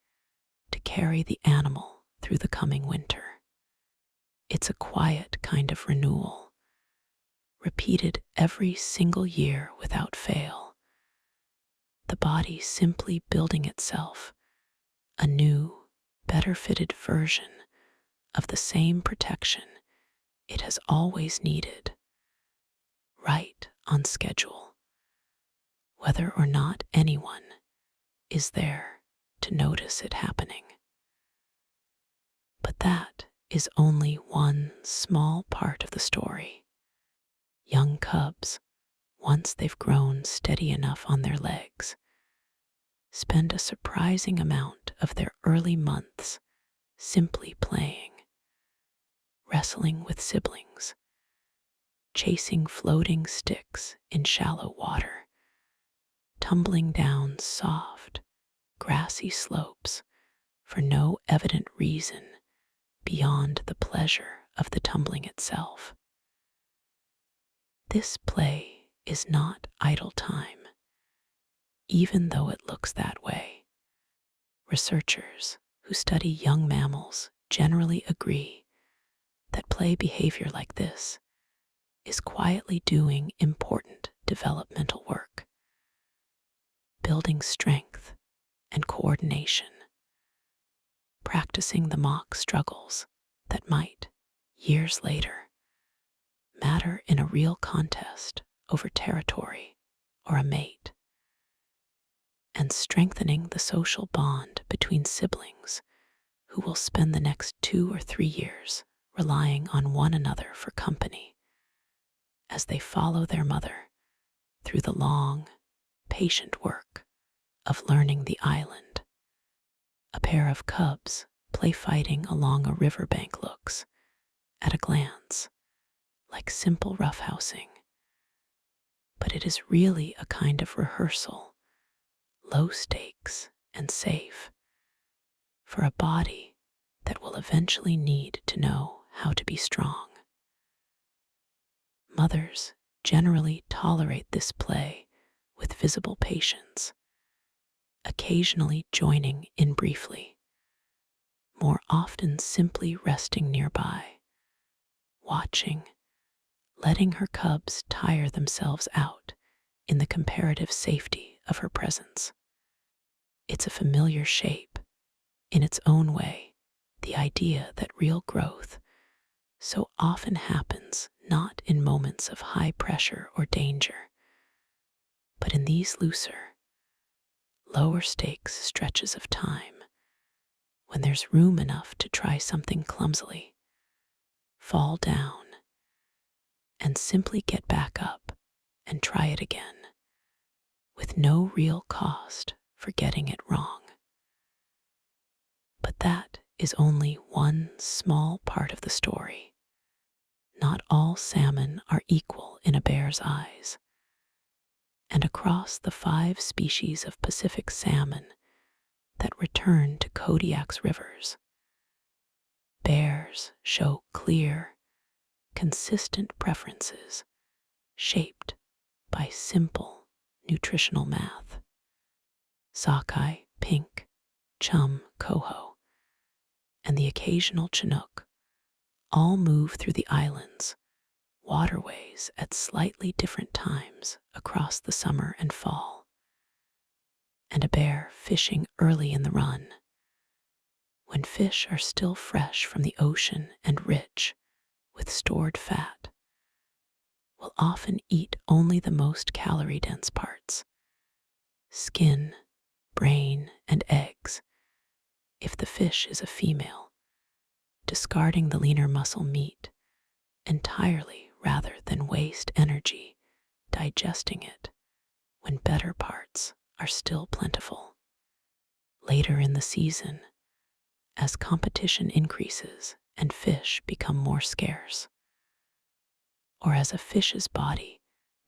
to carry the animal through the coming winter. It's a quiet kind of renewal, repeated every single year without fail, the body simply building itself a new, better-fitted version of the same protection it has always needed, right on schedule, whether or not anyone is there to notice it happening. But that is only one small part of the story. Young cubs, once they've grown steady enough on their legs, spend a surprising amount of their early months simply playing, wrestling with siblings, chasing floating sticks in shallow water, tumbling down soft, grassy slopes for no evident reason beyond the pleasure of the tumbling itself. This play is not idle time, even though it looks that way. Researchers who study young mammals generally agree that play behavior like this is quietly doing important developmental work, building strength and coordination, practicing the mock struggles that might, years later, matter in a real contest over territory or a mate, and strengthening the social bond between siblings who will spend the next 2 or 3 years relying on one another for company as they follow their mother through the long, patient work of learning the island. A pair of cubs play fighting along a riverbank looks, at a glance, like simple roughhousing, but it is really a kind of rehearsal, low stakes and safe, for a body that will eventually need to know how to be strong. Mothers generally tolerate this play with visible patience, occasionally joining in briefly, more often simply resting nearby, watching, letting her cubs tire themselves out in the comparative safety of her presence. It's a familiar shape, in its own way, the idea that real growth so often happens not in moments of high pressure or danger, but in these looser, lower stakes stretches of time when there's room enough to try something clumsily, fall down, and simply get back up and try it again, with no real cost for getting it wrong. But that is only one small part of the story. Not all salmon are equal in a bear's eyes, and across the 5 species of Pacific salmon that return to Kodiak's rivers, bears show clear, consistent preferences shaped by simple nutritional math. Sockeye, pink, chum, coho, and the occasional chinook all move through the island's waterways at slightly different times across the summer and fall. And a bear fishing early in the run, when fish are still fresh from the ocean and rich with stored fat, will often eat only the most calorie-dense parts, skin, brain, and eggs, if the fish is a female, discarding the leaner muscle meat entirely rather than waste energy digesting it when better parts are still plentiful. Later in the season, as competition increases and fish become more scarce, or as a fish's body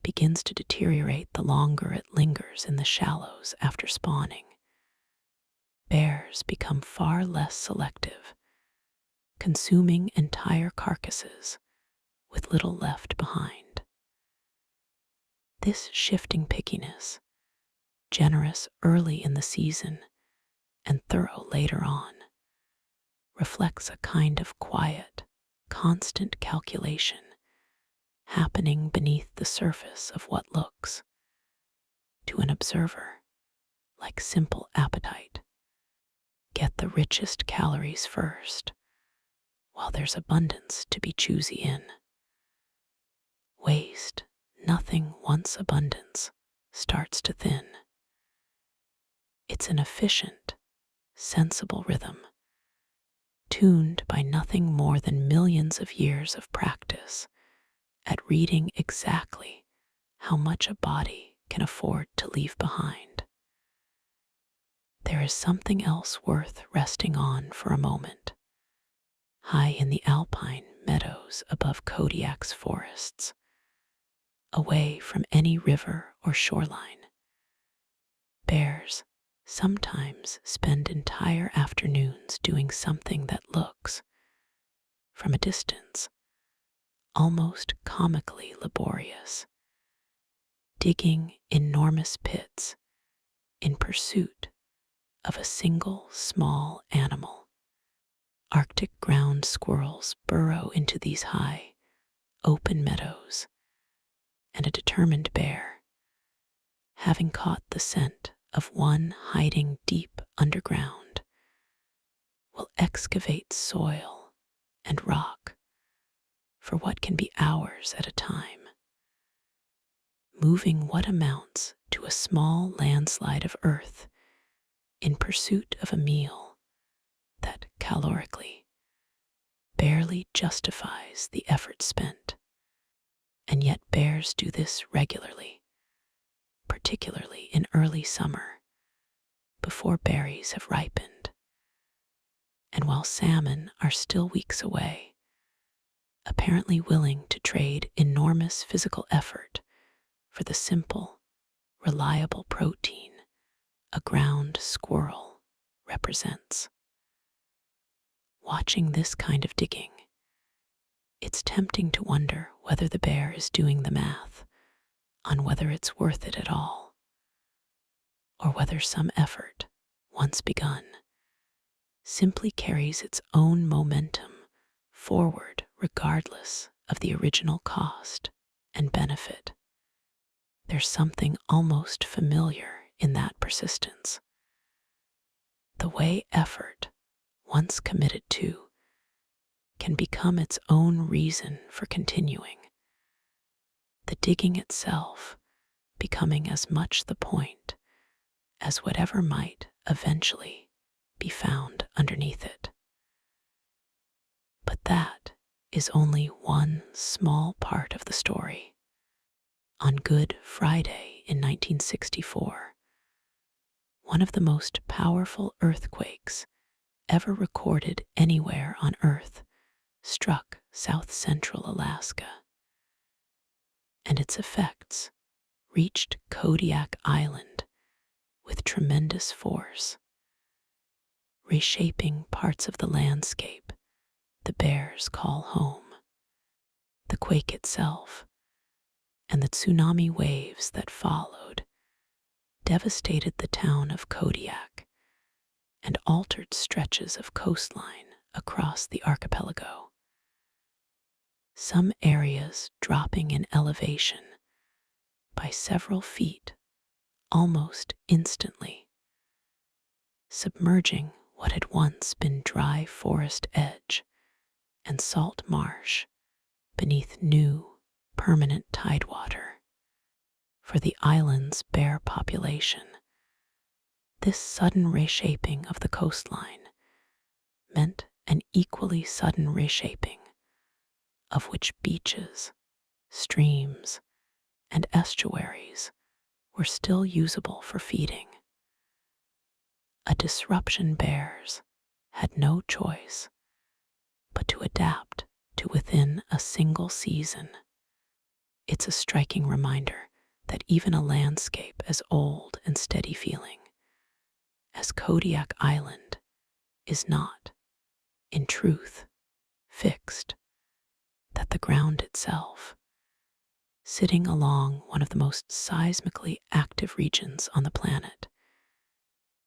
begins to deteriorate the longer it lingers in the shallows after spawning, bears become far less selective, consuming entire carcasses with little left behind. This shifting pickiness, generous early in the season and thorough later on, reflects a kind of quiet, constant calculation happening beneath the surface of what looks, to an observer, like simple appetite. Get the richest calories first, while there's abundance to be choosy in. Waste nothing once abundance starts to thin. It's an efficient, sensible rhythm, tuned by nothing more than millions of years of practice at reading exactly how much a body can afford to leave behind. There is something else worth resting on for a moment. High in the alpine meadows above Kodiak's forests, away from any river or shoreline, bears sometimes spend entire afternoons doing something that looks, from a distance, almost comically laborious, digging enormous pits in pursuit of a single small animal. Arctic ground squirrels burrow into these high, open meadows, and a determined bear, having caught the scent of one hiding deep underground, will excavate soil and rock for what can be hours at a time, moving what amounts to a small landslide of earth in pursuit of a meal that, calorically, barely justifies the effort spent. And yet bears do this regularly, particularly in early summer, before berries have ripened, and while salmon are still weeks away, apparently willing to trade enormous physical effort for the simple, reliable protein a ground squirrel represents. Watching this kind of digging, it's tempting to wonder whether the bear is doing the math on whether it's worth it at all, or whether some effort, once begun, simply carries its own momentum forward regardless of the original cost and benefit. There's something almost familiar in that persistence. The way effort, once committed to, can become its own reason for continuing. The digging itself becoming as much the point as whatever might eventually be found underneath it. But that is only one small part of the story. On Good Friday in 1964, one of the most powerful earthquakes ever recorded anywhere on Earth struck south-central Alaska, and its effects reached Kodiak Island with tremendous force, reshaping parts of the landscape the bears call home. The quake itself and the tsunami waves that followed devastated the town of Kodiak and altered stretches of coastline across the archipelago. Some areas dropping in elevation by several feet almost instantly, submerging what had once been dry forest edge and salt marsh beneath new, permanent tidewater. For the island's bear population, this sudden reshaping of the coastline meant an equally sudden reshaping of which beaches, streams, and estuaries were still usable for feeding. A disruption bears had no choice but to adapt to within a single season. It's a striking reminder that even a landscape as old and steady feeling as Kodiak Island is not, in truth, fixed, that the ground itself, sitting along one of the most seismically active regions on the planet,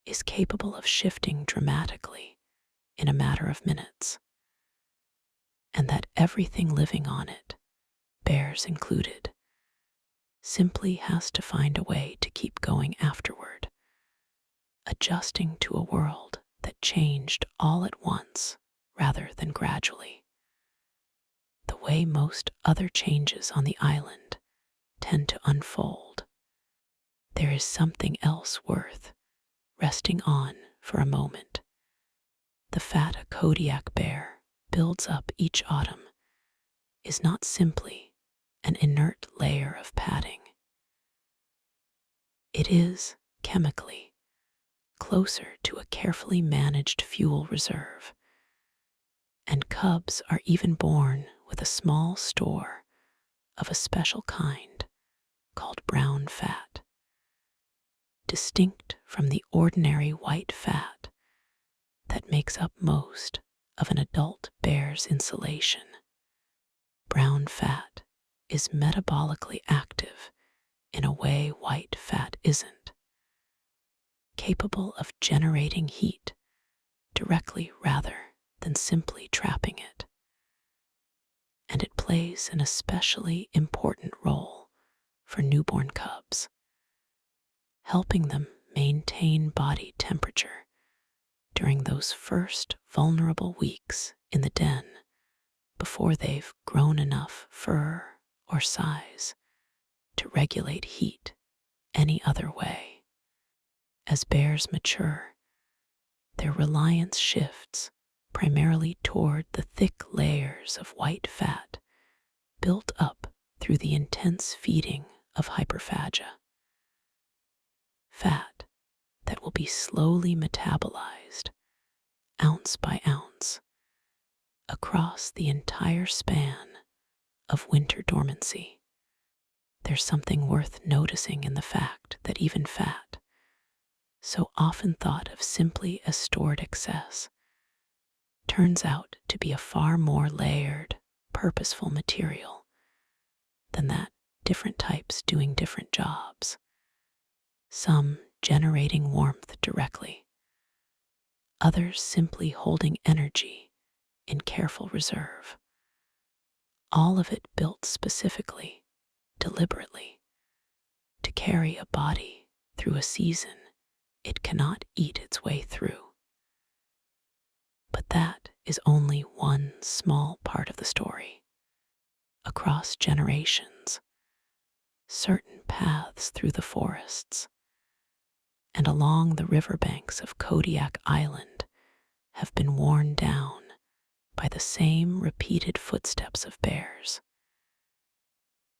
is capable of shifting dramatically in a matter of minutes, and that everything living on it, bears included, simply has to find a way to keep going afterward, adjusting to a world that changed all at once rather than gradually. The way most other changes on the island tend to unfold, there is something else worth resting on for a moment. The fat a Kodiak bear builds up each autumn is not simply an inert layer of padding. is, chemically, closer to a carefully managed fuel reserve, and cubs are even born with a small store of a special kind called brown fat, distinct from the ordinary white fat that makes up most of an adult bear's insulation. Brown fat is metabolically active in a way white fat isn't, capable of generating heat directly rather than simply trapping it. And it plays an especially important role for newborn cubs, helping them maintain body temperature during those first vulnerable weeks in the den before they've grown enough fur or size to regulate heat any other way. As bears mature, their reliance shifts primarily toward the thick layers of white fat built up through the intense feeding of hyperphagia. Fat that will be slowly metabolized, ounce by ounce, across the entire span of winter dormancy. There's something worth noticing in the fact that even fat, so often thought of simply as stored excess, turns out to be a far more layered, purposeful material than that, different types doing different jobs, some generating warmth directly, others simply holding energy in careful reserve. All of it built specifically, deliberately, to carry a body through a season it cannot eat its way through. But that is only one small part of the story. Across generations, certain paths through the forests and along the riverbanks of Kodiak Island have been worn down by the same repeated footsteps of bears,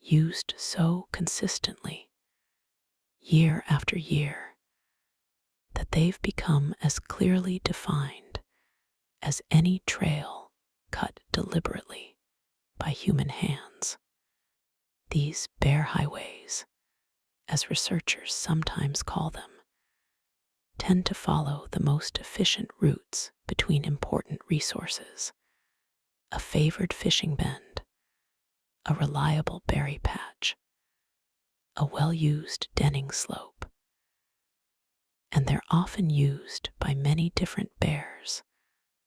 used so consistently, year after year, that they've become as clearly defined as any trail cut deliberately by human hands. These bear highways, as researchers sometimes call them, tend to follow the most efficient routes between important resources: a favored fishing bend, a reliable berry patch, a well-used denning slope. And they're often used by many different bears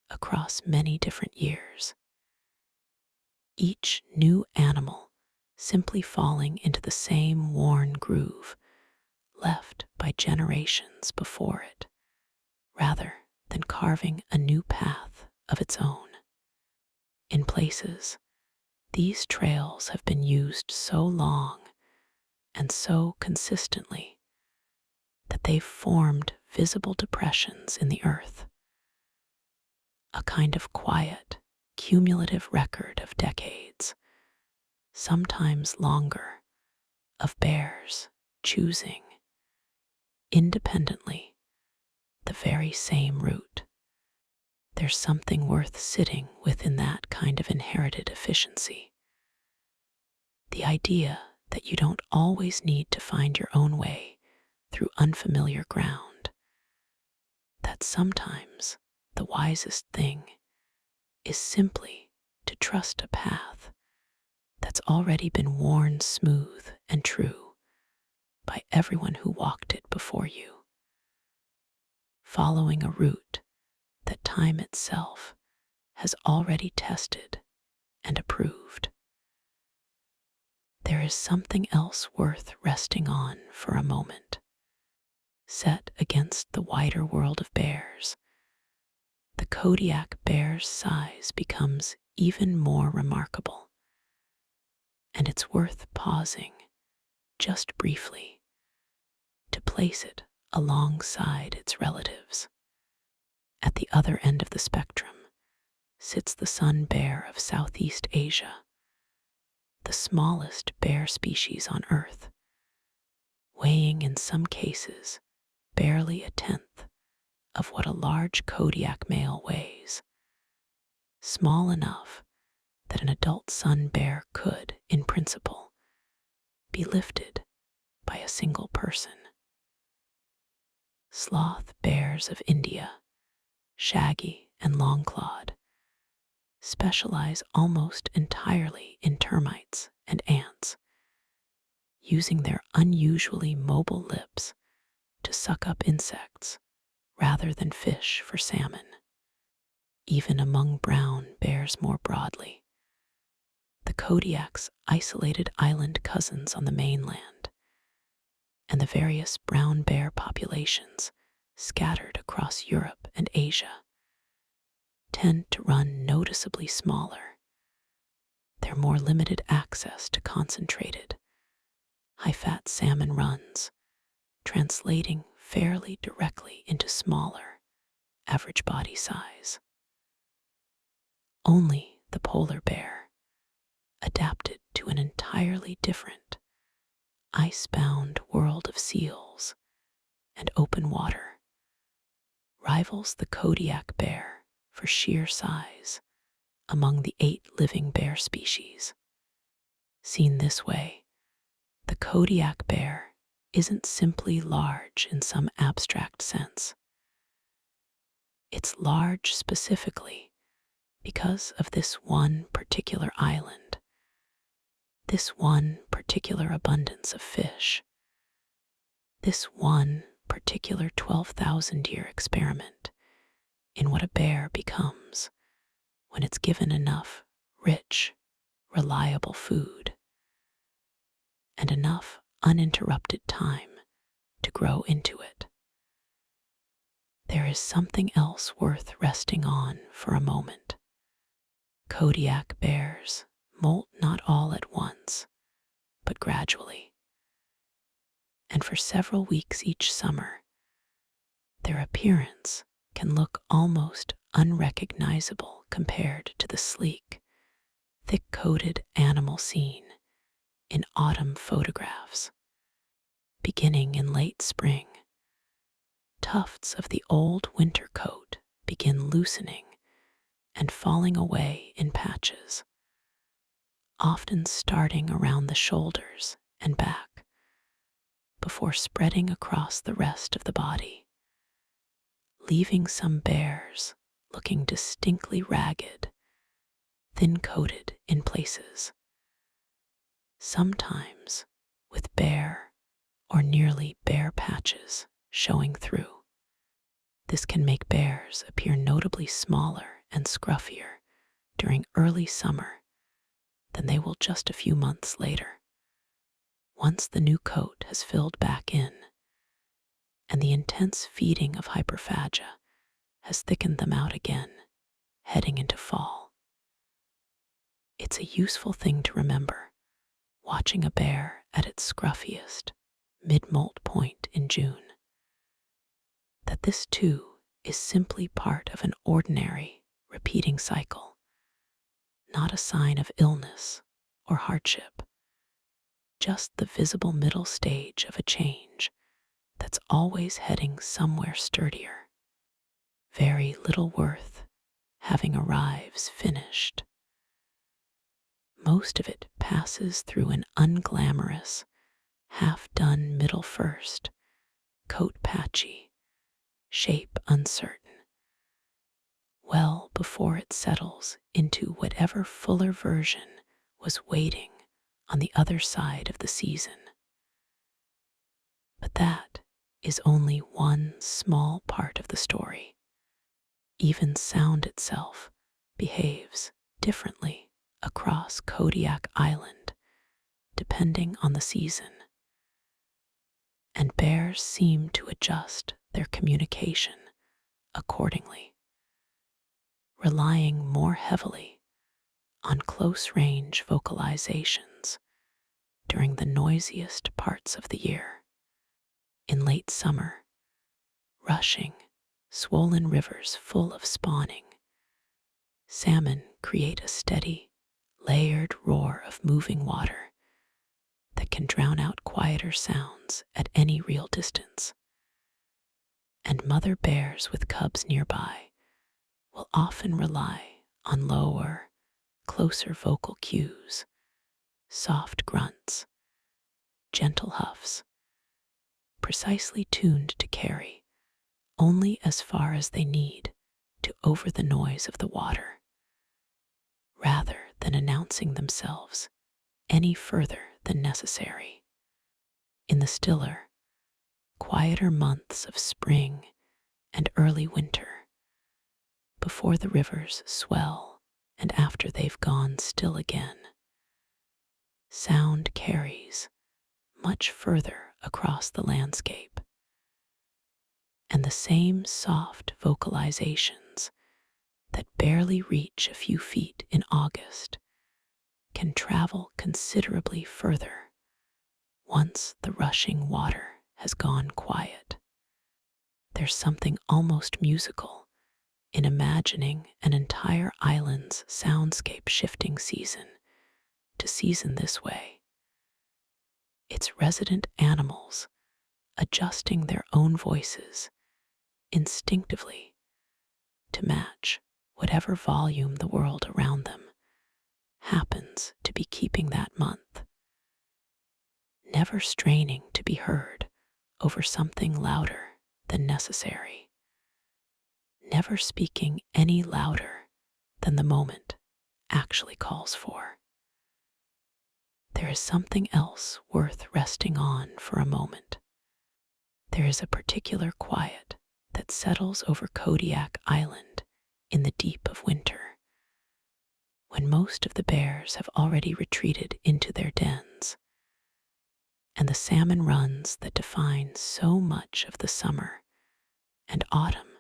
across many different years, each new animal simply falling into the same worn groove left by generations before it, rather than carving a new path of its own. In places, these trails have been used so long and so consistently that they've formed visible depressions in the earth, a kind of quiet, cumulative record of decades, sometimes longer, of bears choosing, independently, the very same route. There's something worth sitting within that kind of inherited efficiency. The idea that you don't always need to find your own way through unfamiliar ground, that sometimes the wisest thing is simply to trust a path that's already been worn smooth and true by everyone who walked it before you, following a route that time itself has already tested and approved. There is something else worth resting on for a moment. Set against the wider world of bears, the Kodiak bear's size becomes even more remarkable, and it's worth pausing, just briefly, to place it alongside its relatives. At the other end of the spectrum sits the sun bear of Southeast Asia, the smallest bear species on Earth. weighing in some cases barely a tenth of what a large Kodiak male weighs, small enough that an adult sun bear could, in principle, be lifted by a single person. Sloth bears of India, shaggy and long-clawed, specialize almost entirely in termites and ants, using their unusually mobile lips to suck up insects rather than fish for salmon. Even among brown bears more broadly, the Kodiak's isolated island cousins on the mainland, and the various brown bear populations scattered across Europe and Asia, tend to run noticeably smaller. Their more limited access to concentrated, high-fat salmon runs, translating fairly directly into smaller, average body size. Only the polar bear, adapted to an entirely different, ice-bound world of seals and open water, rivals the Kodiak bear for sheer size among the 8 living bear species. Seen this way, the Kodiak bear isn't simply large in some abstract sense. It's large specifically because of this one particular island, this one particular abundance of fish, this one particular 12,000-year experiment in what a bear becomes when it's given enough rich, reliable food and enough uninterrupted time to grow into it. There is something else worth resting on for a moment. Kodiak bears molt not all at once, but gradually. And for several weeks each summer, their appearance can look almost unrecognizable compared to the sleek, thick-coated animal seen in autumn photographs. Beginning in late spring, tufts of the old winter coat begin loosening and falling away in patches, often starting around the shoulders and back, before spreading across the rest of the body, leaving some bears looking distinctly ragged, thin-coated in places, sometimes with bare or nearly bare patches showing through. This can make bears appear notably smaller and scruffier during early summer than they will just a few months later, once the new coat has filled back in and the intense feeding of hyperphagia has thickened them out again, heading into fall. It's a useful thing to remember, watching a bear at its scruffiest, mid-molt point in June, that this too is simply part of an ordinary, repeating cycle, not a sign of illness or hardship, just the visible middle stage of a change that's always heading somewhere sturdier. Very little worth having arrives finished. Most of it passes through an unglamorous, half-done middle first, coat patchy, shape uncertain, well before it settles into whatever fuller version was waiting on the other side of the season. But that is only one small part of the story. Even sound itself behaves differently across Kodiak Island, depending on the season. And bears seem to adjust their communication accordingly, relying more heavily on close-range vocalizations during the noisiest parts of the year. In late summer, rushing, swollen rivers full of spawning, salmon create a steady, layered roar of moving water that can drown out quieter sounds at any real distance. And mother bears with cubs nearby will often rely on lower, closer vocal cues, soft grunts, gentle huffs, precisely tuned to carry only as far as they need to over the noise of the water, rather than announcing themselves any further than necessary. In the stiller, quieter months of spring and early winter, before the rivers swell and after they've gone still again, sound carries much further across the landscape, and the same soft vocalizations that barely reach a few feet in August can travel considerably further once the rushing water has gone quiet. There's something almost musical in imagining an entire island's soundscape shifting season to season this way. Its resident animals adjusting their own voices instinctively to match whatever volume the world around them happens to be keeping that month, never straining to be heard over something louder than necessary, never speaking any louder than the moment actually calls for. There is something else worth resting on for a moment. There is a particular quiet that settles over Kodiak Island in the deep of winter, when most of the bears have already retreated into their dens, and the salmon runs that define so much of the summer and autumn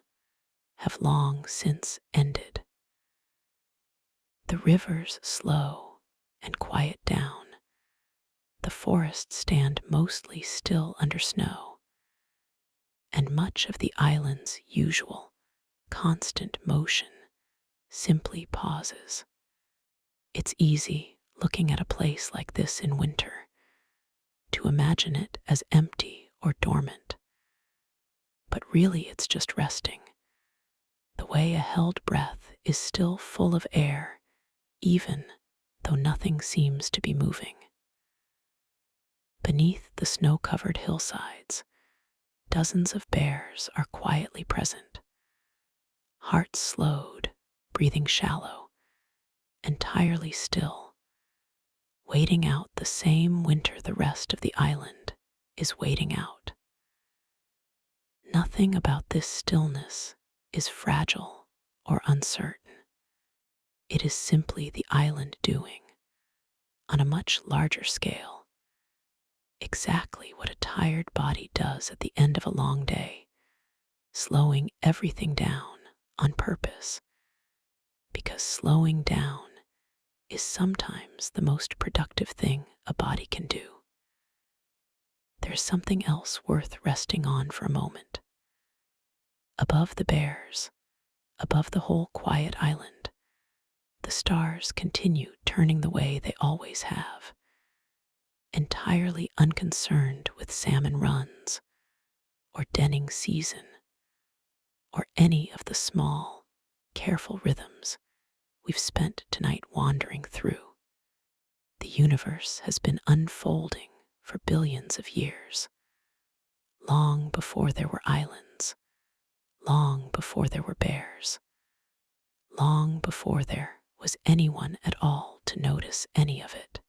have long since ended. The rivers slow and quiet down. The forests stand mostly still under snow, and much of the island's usual, constant motion simply pauses. It's easy, looking at a place like this in winter, to imagine it as empty or dormant. But really it's just resting, the way a held breath is still full of air, even though nothing seems to be moving. Beneath the snow-covered hillsides, dozens of bears are quietly present, hearts slowed, breathing shallow, entirely still, waiting out the same winter the rest of the island is waiting out. Nothing about this stillness is fragile or uncertain. It is simply the island doing, on a much larger scale, exactly what a tired body does at the end of a long day, slowing everything down on purpose, because slowing down is sometimes the most productive thing a body can do. There's something else worth resting on for a moment. Above the bears, above the whole quiet island, the stars continue turning the way they always have, entirely unconcerned with salmon runs, or denning season, or any of the small, careful rhythms we've spent tonight wandering through. The universe has been unfolding for billions of years, long before there were islands, long before there were bears, long before there was anyone at all to notice any of it.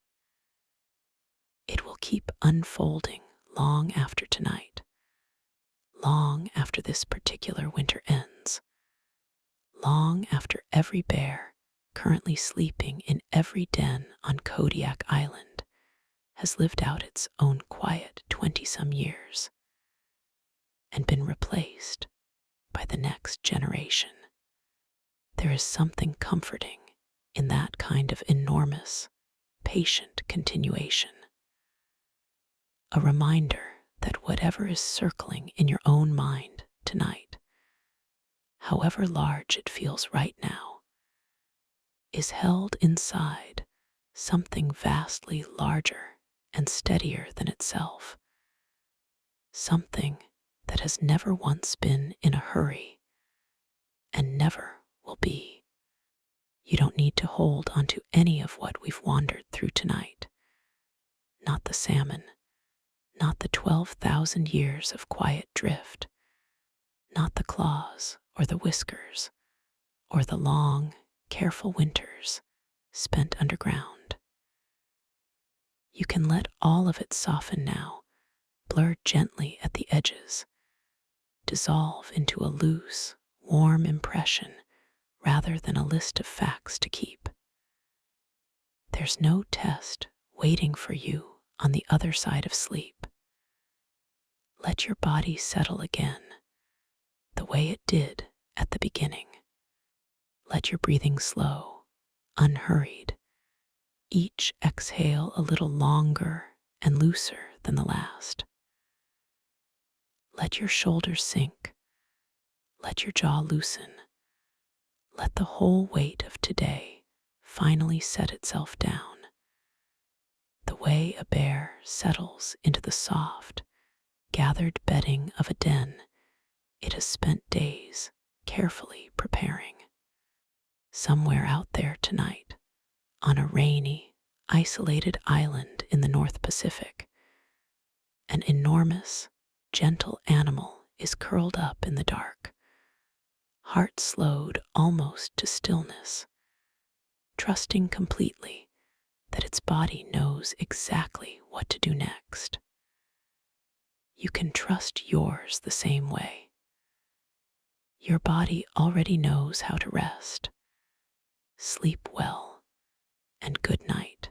It will keep unfolding long after tonight, long after this particular winter ends, long after every bear currently sleeping in every den on Kodiak Island has lived out its own quiet 20-some years and been replaced by the next generation. There is something comforting in that kind of enormous, patient continuation. A reminder that whatever is circling in your own mind tonight, however large it feels right now, is held inside something vastly larger and steadier than itself. Something that has never once been in a hurry and never will be. You don't need to hold onto any of what we've wandered through tonight. Not the salmon, not the 12,000 years of quiet drift, not the claws or the whiskers, or the long, careful winters spent underground. You can let all of it soften now, blur gently at the edges, dissolve into a loose, warm impression rather than a list of facts to keep. There's no test waiting for you on the other side of sleep. Let your body settle again, the way it did at the beginning. Let your breathing slow, unhurried, each exhale a little longer and looser than the last. Let your shoulders sink. Let your jaw loosen. Let the whole weight of today finally set itself down. The way a bear settles into the soft, gathered bedding of a den it has spent days carefully preparing. Somewhere out there tonight, on a rainy, isolated island in the North Pacific, an enormous, gentle animal is curled up in the dark, heart slowed almost to stillness, trusting completely that its body knows exactly what to do next. You can trust yours the same way. Your body already knows how to rest. Sleep well, and good night.